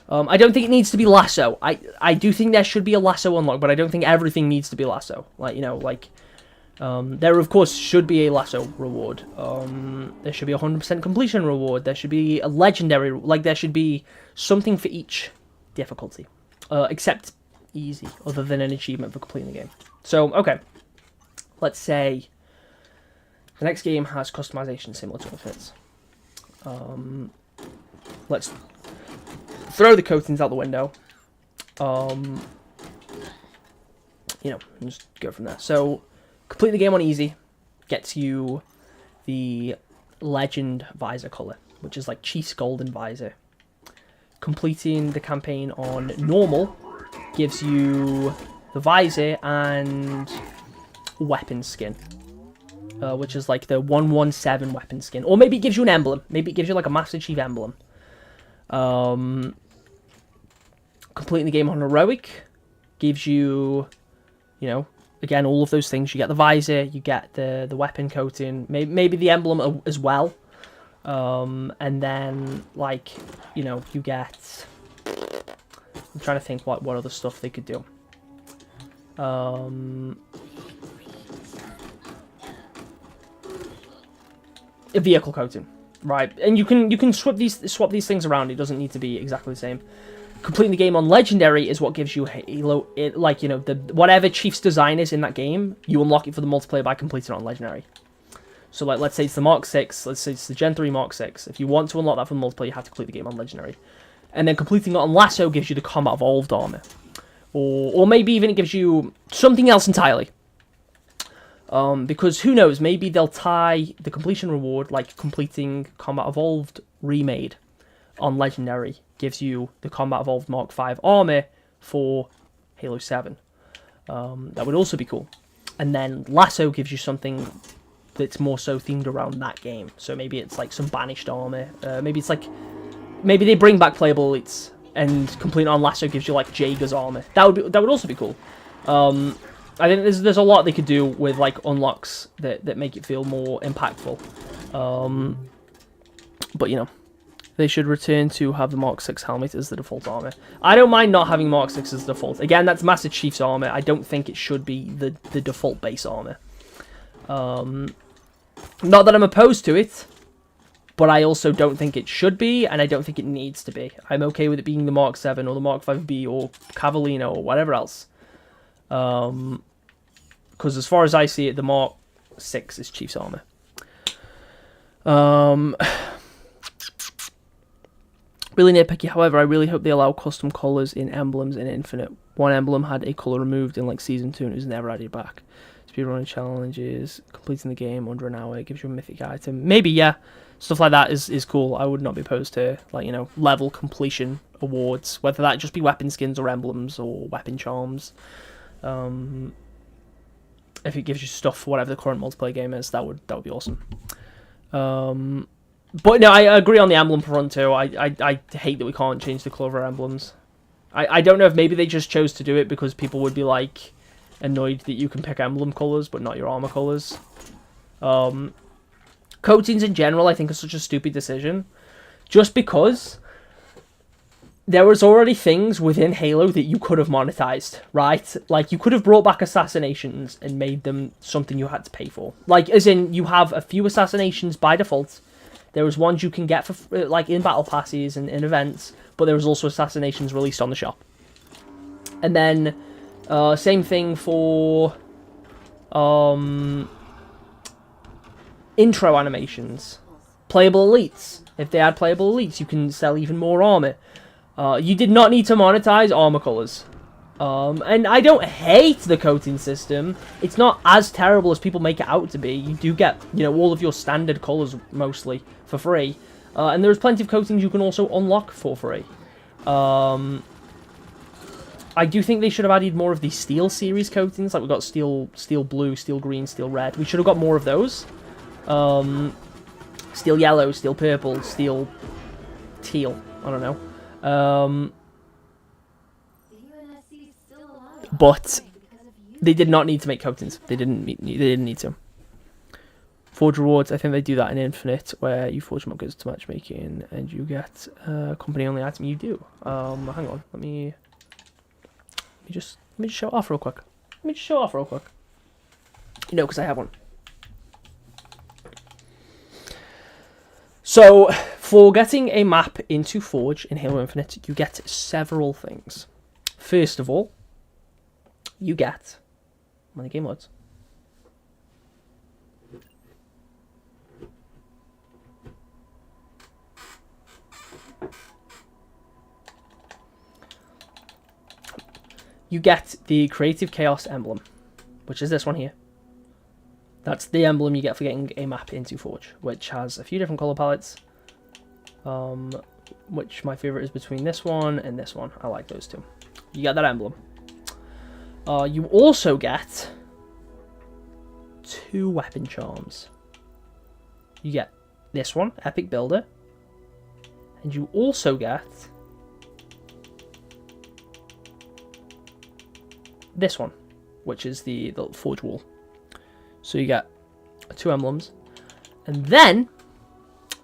I don't think it needs to be Lasso. I do think there should be a Lasso unlock, but I don't think everything needs to be Lasso. Like, you know, like, there of course should be a Lasso reward. There should be a 100% completion reward. There should be a legendary, like, there should be something for each difficulty. Except easy, other than an achievement for completing the game. So, okay. Let's say the next game has customization similar to Infinites. Let's throw the coatings out the window. You know, and just go from there. So, complete the game on easy gets you the Legend visor color, which is like Chief's golden visor. Completing the campaign on normal gives you the visor and weapon skin. Which is like the 117 weapon skin. Or maybe it gives you an emblem. Maybe it gives you like a Master Chief emblem. Completing the game on heroic gives you, you know, again, all of those things. You get the visor, you get the weapon coating, maybe the emblem as well. And then, like, you know, you get... I'm trying to think what other stuff they could do. A vehicle coating, right? And you can swap these things around. It doesn't need to be exactly the same. Completing the game on Legendary is what gives you Halo, like, you know, whatever Chief's design is in that game, you unlock it for the multiplayer by completing it on Legendary. So, like, let's say it's the Mark 6, let's say it's the Gen 3 Mark 6. If you want to unlock that for the multiplayer, you have to complete the game on Legendary. And then completing it on Lasso gives you the Combat Evolved armor. Or maybe even it gives you something else entirely. Because who knows, maybe they'll tie the completion reward, like completing Combat Evolved Remade on Legendary, gives you the Combat Evolved Mark 5 armor for Halo 7. That would also be cool. And then Lasso gives you something that's more so themed around that game. So maybe it's like some Banished armor. Maybe it's like... Maybe they bring back playable elites, and completing on Lasso gives you like Jaeger's armor. That would also be cool. I think there's a lot they could do with, like, unlocks that make it feel more impactful. But, you know, they should return to have the Mark 6 helmet as the default armor. I don't mind not having Mark 6 as the default. Again, that's Master Chief's armor. I don't think it should be the default base armor. Not that I'm opposed to it, but I also don't think it should be, and I don't think it needs to be. I'm okay with it being the Mark 7 or the Mark 5B or Cavallino or whatever else. Because as far as I see it, the Mark 6 is Chief's armor. Really nitpicky, however, I really hope they allow custom colors in emblems in Infinite one emblem had a colour removed in like Season 2 and it was never added back. Speedrunning challenges, completing the game under an hour, gives you a mythic item. Maybe, yeah. Stuff like that is cool. I would not be opposed to, like, you know, level completion awards. Whether that just be weapon skins or emblems or weapon charms. If it gives you stuff for whatever the current multiplayer game is, that would be awesome. But no, I agree on the emblem front too. I hate that we can't change the colour of our emblems. I don't know if maybe they just chose to do it because people would be like annoyed that you can pick emblem colours but not your armour colours. Coatings in general I think are such a stupid decision. Just because there was already things within Halo that you could have monetized, right? Like, you could have brought back assassinations and made them something you had to pay for. Like, as in, you have a few assassinations by default. There was ones you can get for, like, in battle passes and in events, but there was also assassinations released on the shop. And then, same thing for, intro animations. Playable elites. If they add playable elites, you can sell even more armor. You did not need to monetize armor colors. And I don't hate the coating system. It's not as terrible as people make it out to be. You do get, you know, all of your standard colors mostly for free. And there's plenty of coatings you can also unlock for free. I do think they should have added more of the Steel series coatings. Like, we've got Steel Blue, Steel Green, Steel Red. We should have got more of those. Steel Yellow, Steel Purple, Steel Teal. I don't know. But they did not need to make coatings. They didn't need to. Forge rewards, I think they do that in Infinite, where you forge them upgrades to matchmaking and you get a company-only item. You do. Hang on, let me just show it off real quick. You know, because I have one. So, for getting a map into Forge in Halo Infinite, you get several things. First of all, you get money game mods. You get the Creative Chaos emblem, which is this one here. That's the emblem you get for getting a map into Forge, which has a few different colour palettes. Which my favourite is between this one and this one. I like those two. You get that emblem. You also get 2 weapon charms. You get this one, Epic Builder. And you also get this one, which is the Forge Wall. So you get 2 emblems. And then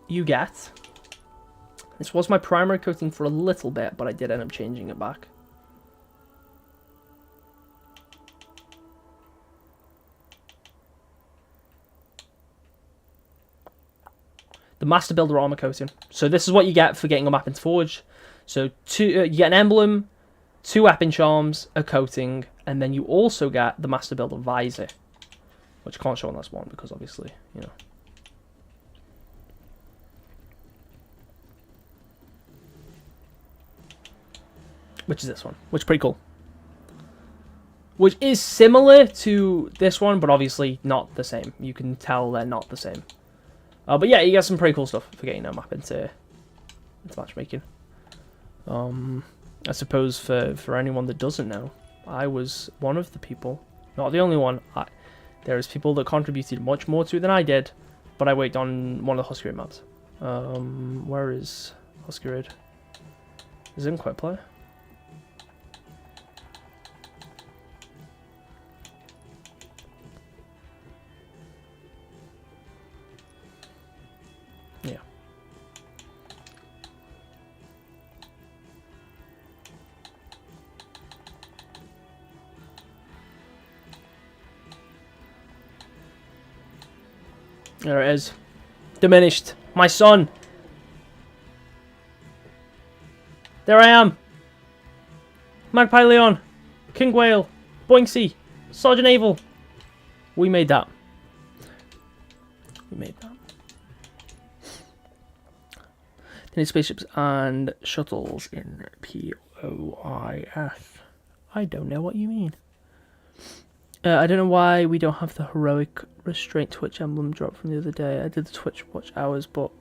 you get... This was my primary coating for a little bit, but I did end up changing it back. The Master Builder armor coating. So this is what you get for getting a map into Forge. So you get an emblem, 2 weapon charms, a coating, and then you also get the Master Builder visor, which I can't show on this one because obviously, you know. Which is this one, which is pretty cool. Which is similar to this one, but obviously not the same. You can tell they're not the same. But yeah, you get some pretty cool stuff for getting a map into matchmaking. I suppose for anyone that doesn't know, I was one of the people, not the only one. There's people that contributed much more to it than I did, but I worked on one of the Husky Raid maps. Where is Husky Raid? Is it in Quick Play? Yeah. There it is. Diminished. My son. There I am. Magpie Leon. King Whale. Boinksy. Sergeant Abel. We made that. We made that. They need spaceships and shuttles in POIS. I don't know what you mean. I don't know why we don't have the heroic restraint Twitch emblem drop from the other day. I did the Twitch watch hours, but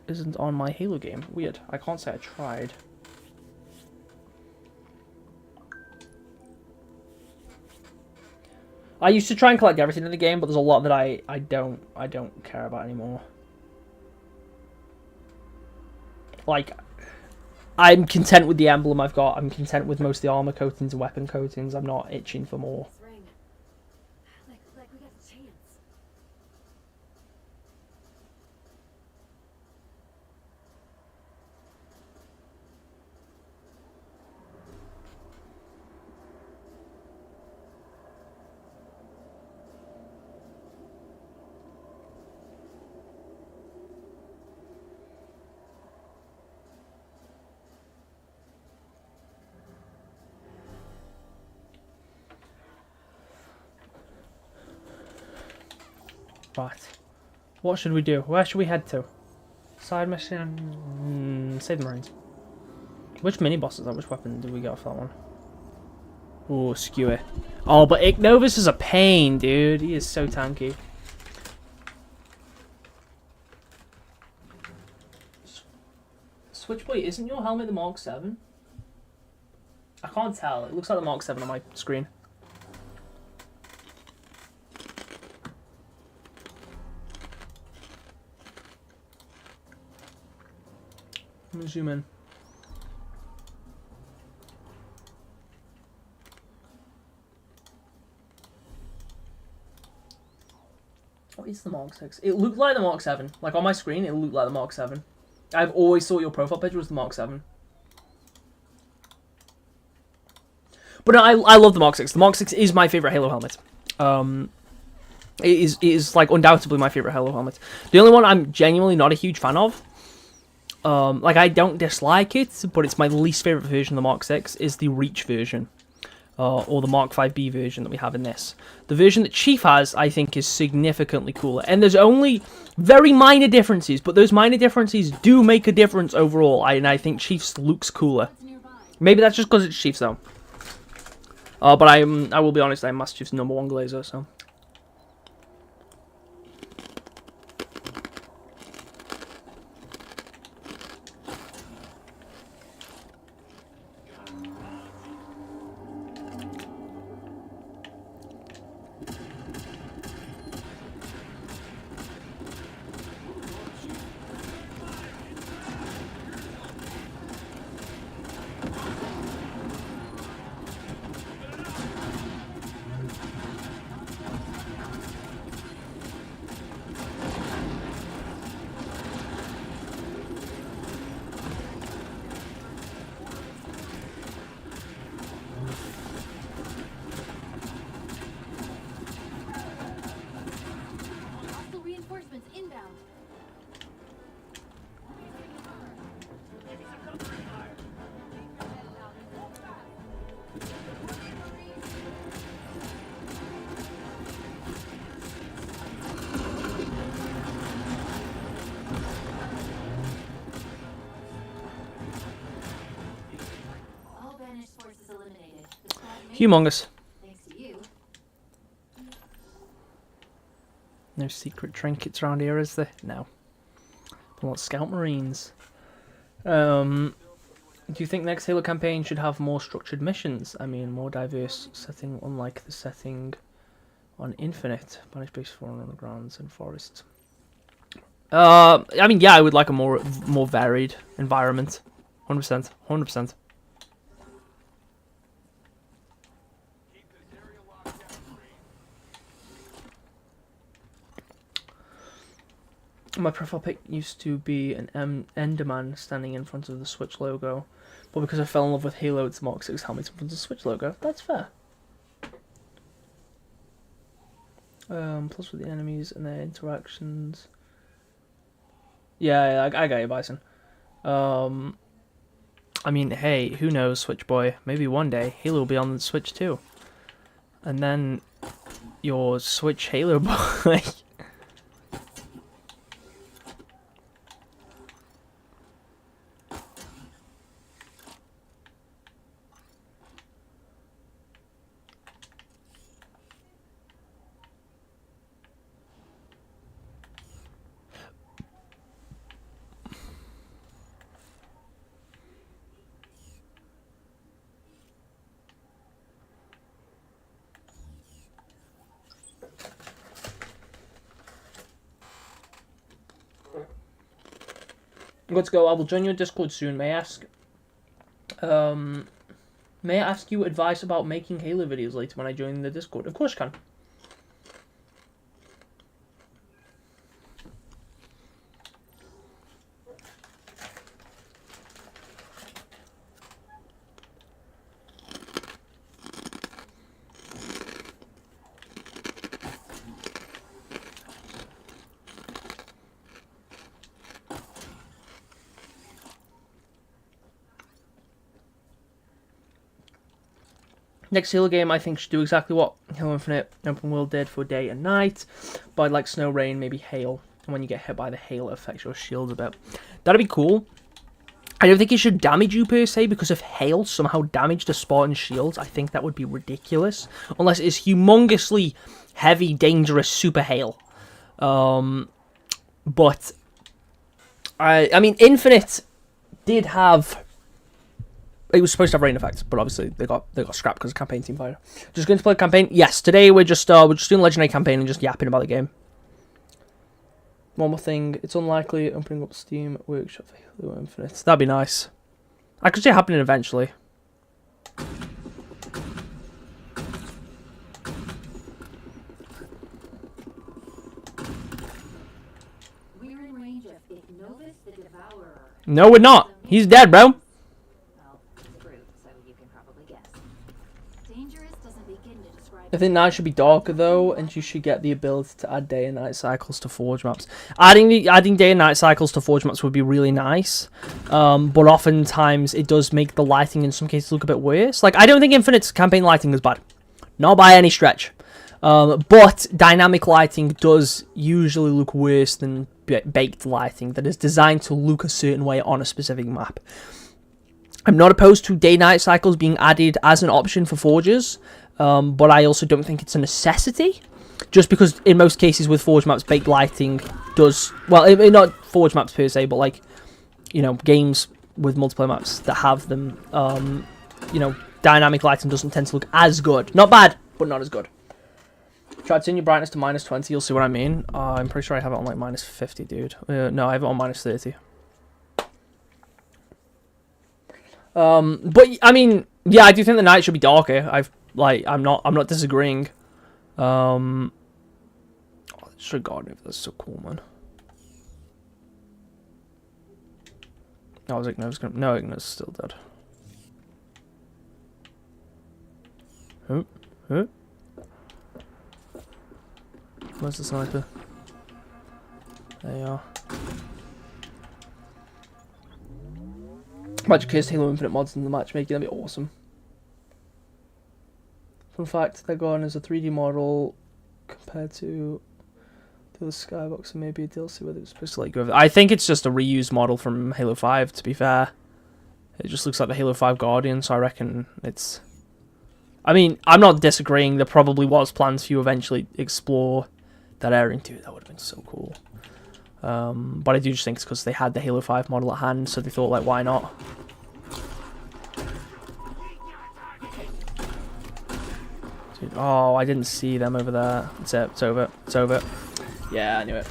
isn't on my Halo game. Weird. I can't say I tried. I used to try and collect everything in the game, but there's a lot that I don't care about anymore. Like, I'm content with the emblem I've got. I'm content with most of the armor coatings and weapon coatings. I'm not itching for more. Ring. Like we got a chance. Right. What should we do? Where should we head to? Side mission. Save the Marines. Which mini bosses? Which weapon did we get off that one? Oh, skewer. Oh, but Ignovus is a pain, dude. He is so tanky. Switchblade, isn't your helmet the Mark 7? I can't tell. It looks like the Mark 7 on my screen. I'm gonna zoom in. What is the Mark 6? It looked like the Mark 7. Like on my screen, it looked like the Mark 7. I've always thought your profile picture was the Mark 7. But no, I love the Mark 6. The Mark 6 is my favourite Halo helmet. It is like undoubtedly my favourite Halo helmet. The only one I'm genuinely not a huge fan of, like I don't dislike it, but it's my least favourite version of the Mark 6 is the Reach version. Or the Mark 5B version that we have in this. The version that Chief has, I think, is significantly cooler. And there's only very minor differences, but those minor differences do make a difference overall. And I think Chief's looks cooler. Maybe that's just because it's Chief's, though. But I will be honest, I'm Master Chief's #1 glazer, so... Hostile reinforcements inbound. All banished forces eliminated. The squad remains- Humongous. Thanks to you. No secret trinkets around here, is there? No. But what Scout Marines? Do you think next Halo campaign should have more structured missions? I mean, more diverse setting, unlike the setting on Infinite, banished base for undergrounds and forests. I mean, yeah, I would like a more varied environment. 100%. 100%. My profile pic used to be an Enderman standing in front of the Switch logo, but because I fell in love with Halo, it's Mark 6 helmet in front of the Switch logo. That's fair. Plus with the enemies and their interactions. Yeah, I got you, Bison. I mean, hey, who knows, Switch Boy? Maybe one day Halo will be on the Switch too. And then your Switch Halo boy. Good to go. I will join your Discord soon. May I ask? May I ask you advice about making Halo videos later when I join the Discord? Of course you can. Next Halo game, I think, should do exactly what Halo Infinite Open World did for day and night. By like snow, rain, maybe hail. And when you get hit by the hail, it affects your shields a bit. That'd be cool. I don't think it should damage you per se, because if hail somehow damaged the Spartan shields, I think that would be ridiculous. Unless it's humongously heavy, dangerous super hail. But I mean, Infinite did have. It was supposed to have rain effects, but obviously they got scrapped because of campaign team fire. Just going to play a campaign. Yes, today we're just doing legendary campaign and just yapping about the game. One more thing, it's unlikely opening up Steam Workshop for Halo Infinite. That'd be nice. I could see it happening eventually. We're in range of Ignovis the Devourer. No, we're not. He's dead, bro. Well, he's a brute, so you can probably guess. Dangerous doesn't begin to describe. I think night should be darker though, and you should get the ability to add day and night cycles to Forge maps. Adding day and night cycles to Forge maps would be really nice, but oftentimes it does make the lighting in some cases look a bit worse. Like, I don't think Infinite's campaign lighting is bad, not by any stretch, but dynamic lighting does usually look worse than baked lighting that is designed to look a certain way on a specific map. I'm not opposed to day-night cycles being added as an option for Forges, but I also don't think it's a necessity, just because in most cases with Forge maps, baked lighting does, well, not Forge maps per se, but like, you know, games with multiplayer maps that have them, you know, dynamic lighting doesn't tend to look as good. Not bad, but not as good. Try to turn your brightness to -20, you'll see what I mean. I'm pretty sure I have it on like -50, dude. No, I have it on -30. But I mean, yeah, I do think the night should be darker. I'm not disagreeing. Oh, disregard, that's so cool, man. I was like, no, Igno's still dead. Who? Where's the sniper? There you are. Magic Cursed Halo Infinite mods in the matchmaking, that'd be awesome. Fun fact, they're going as a 3D model compared to the Skybox, and maybe a DLC where they were supposed to like go over. I think it's just a reused model from Halo 5, to be fair. It just looks like the Halo 5 Guardian, so I reckon it's... I mean, I'm not disagreeing, there probably was plans for you to eventually explore that area too. That would have been so cool. But I do just think it's because they had the Halo 5 model at hand, so they thought, like, why not? Dude, oh, I didn't see them over there. It's it. It's over. It's over. Yeah, I knew it.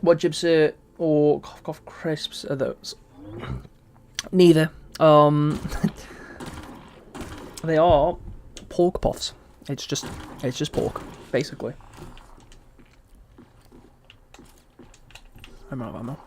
What gypsy or cough crisps are those? Neither. They are pork puffs. It's just pork, basically. I'm out of ammo.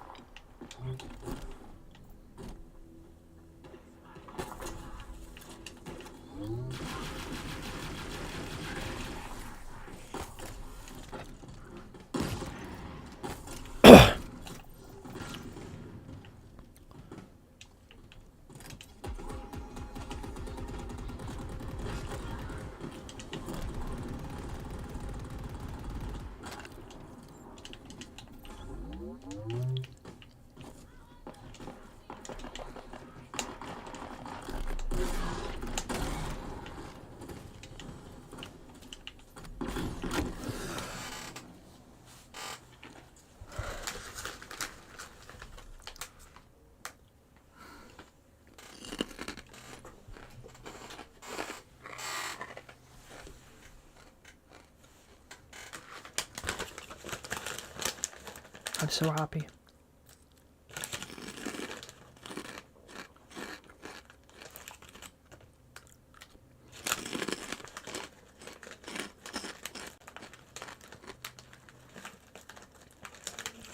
I'm so happy.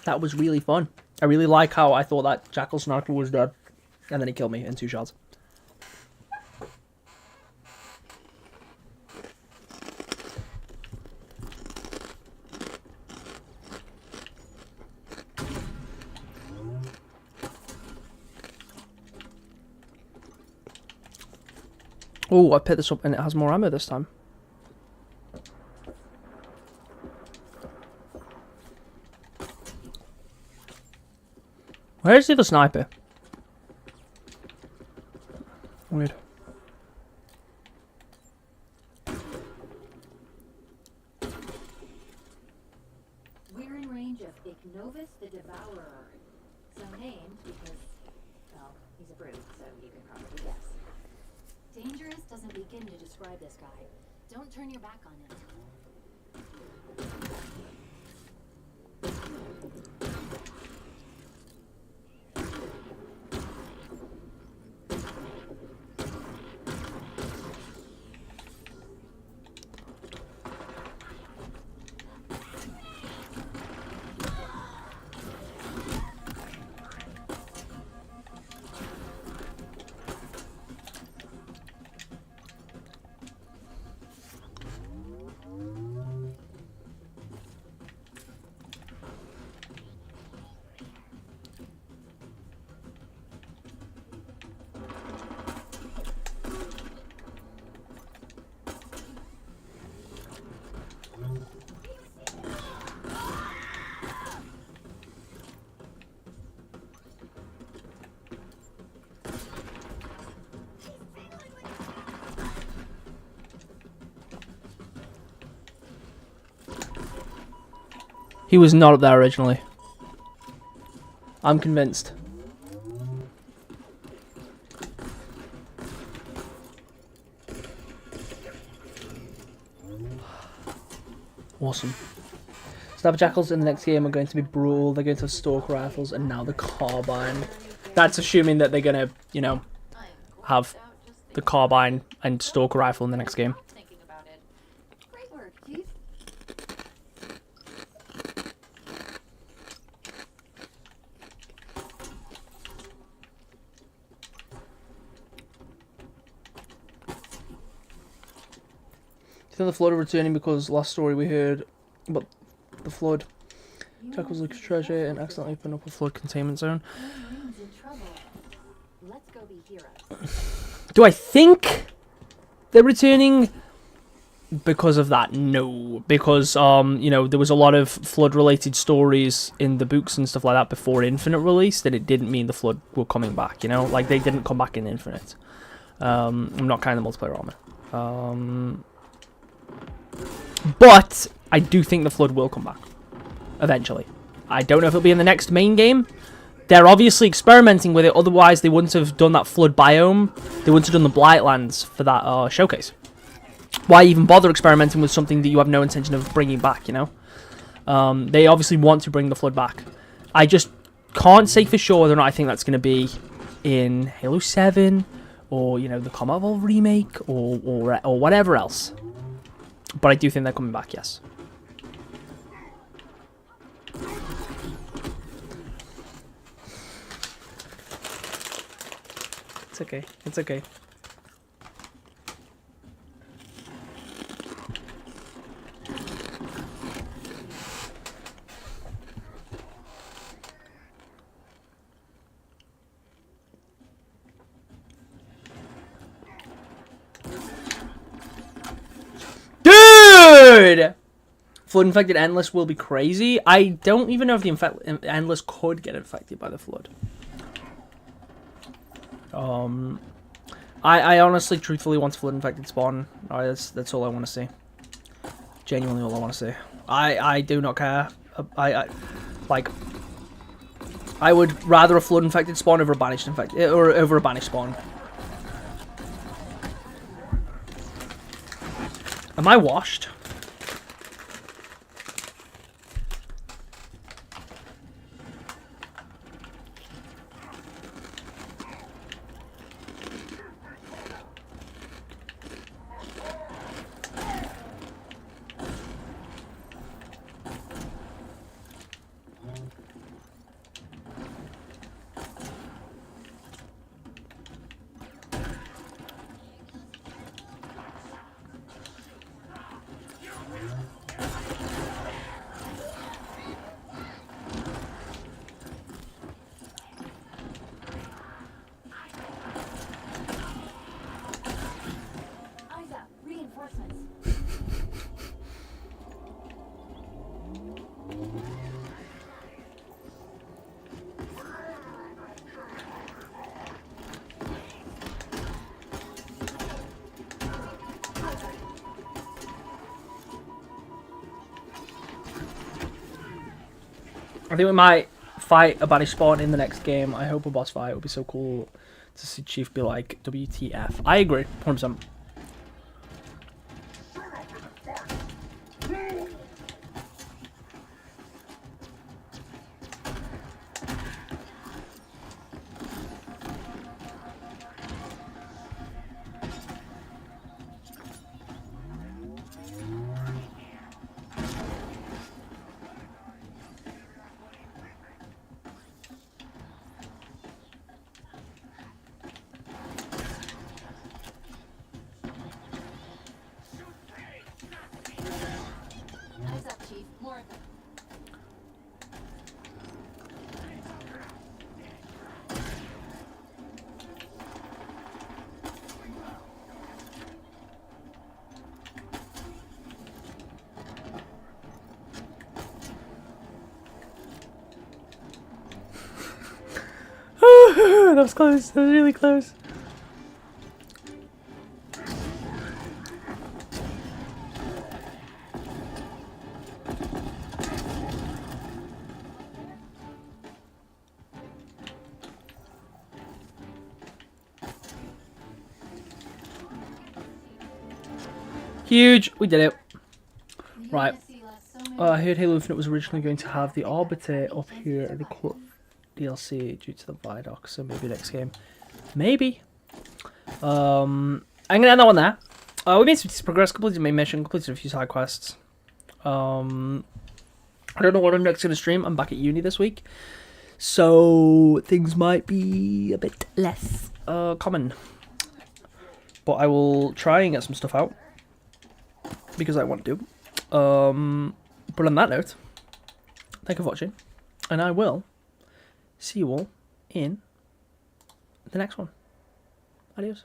That was really fun. I really like how I thought that Jackal Sniper was dead. And then he killed me in 2 shots. Oh, I picked this up and it has more ammo this time. Where's the other sniper? Weird. We're in range of Ignovus the Devourer. So named because, well, he's a brute, so you can probably guess. Dangerous doesn't begin to describe this guy. Don't turn your back on him. He was not up there originally. I'm convinced. Awesome. Sniper Jackals in the next game are going to be Brawl, they're going to have Stalker Rifles, and now the Carbine. That's assuming that they're going to, you know, have the Carbine and Stalker Rifle in the next game. Thinking about it. Great work, Chief. Do you think the Flood are returning because last story we heard about the Flood? Jackals looks treasure and accidentally opened up a Flood containment zone. Marines in trouble. Let's go be heroes. Do I think they're returning because of that? No, because you know, there was a lot of Flood related stories in the books and stuff like that before Infinite released, and it didn't mean the Flood were coming back, you know, like they didn't come back in Infinite. I'm not counting the multiplayer armor. But I do think the Flood will come back eventually. I don't know if it'll be in the next main game. They're obviously experimenting with it, otherwise they wouldn't have done that Flood biome. They wouldn't have done the Blightlands for that showcase. Why even bother experimenting with something that you have no intention of bringing back, you know? They obviously want to bring the Flood back. I just can't say for sure whether or not I think that's going to be in Halo 7 or, you know, the Combat Evolved remake or whatever else. But I do think they're coming back, yes. It's okay. It's okay. Dude! Flood infected Endless will be crazy. I don't even know if the Endless could get infected by the Flood. I honestly, truthfully want Flood infected spawn. That's all I want to see. Genuinely all I want to see. I do not care. Like, I would rather a Flood infected spawn over a banished infected, or over a banished spawn. Am I washed? I think we might fight a banished spawn in the next game. I hope a boss fight. It would be so cool to see Chief be like, WTF. I agree, 100%. Eyes up, Chief. More of them. That was close. That was really close. Huge. We did it. Right. I heard Halo Infinite was originally going to have the Arbiter up here in the DLC due to the Vidoc, so maybe next game. Maybe. I'm gonna end that one there. We made some progress, completed the main mission, completed a few side quests. I don't know what I'm next gonna stream. I'm back at uni this week, so things might be a bit less common. But I will try and get some stuff out because I want to. But on that note, thank you for watching, and I will see you all in the next one. Adios.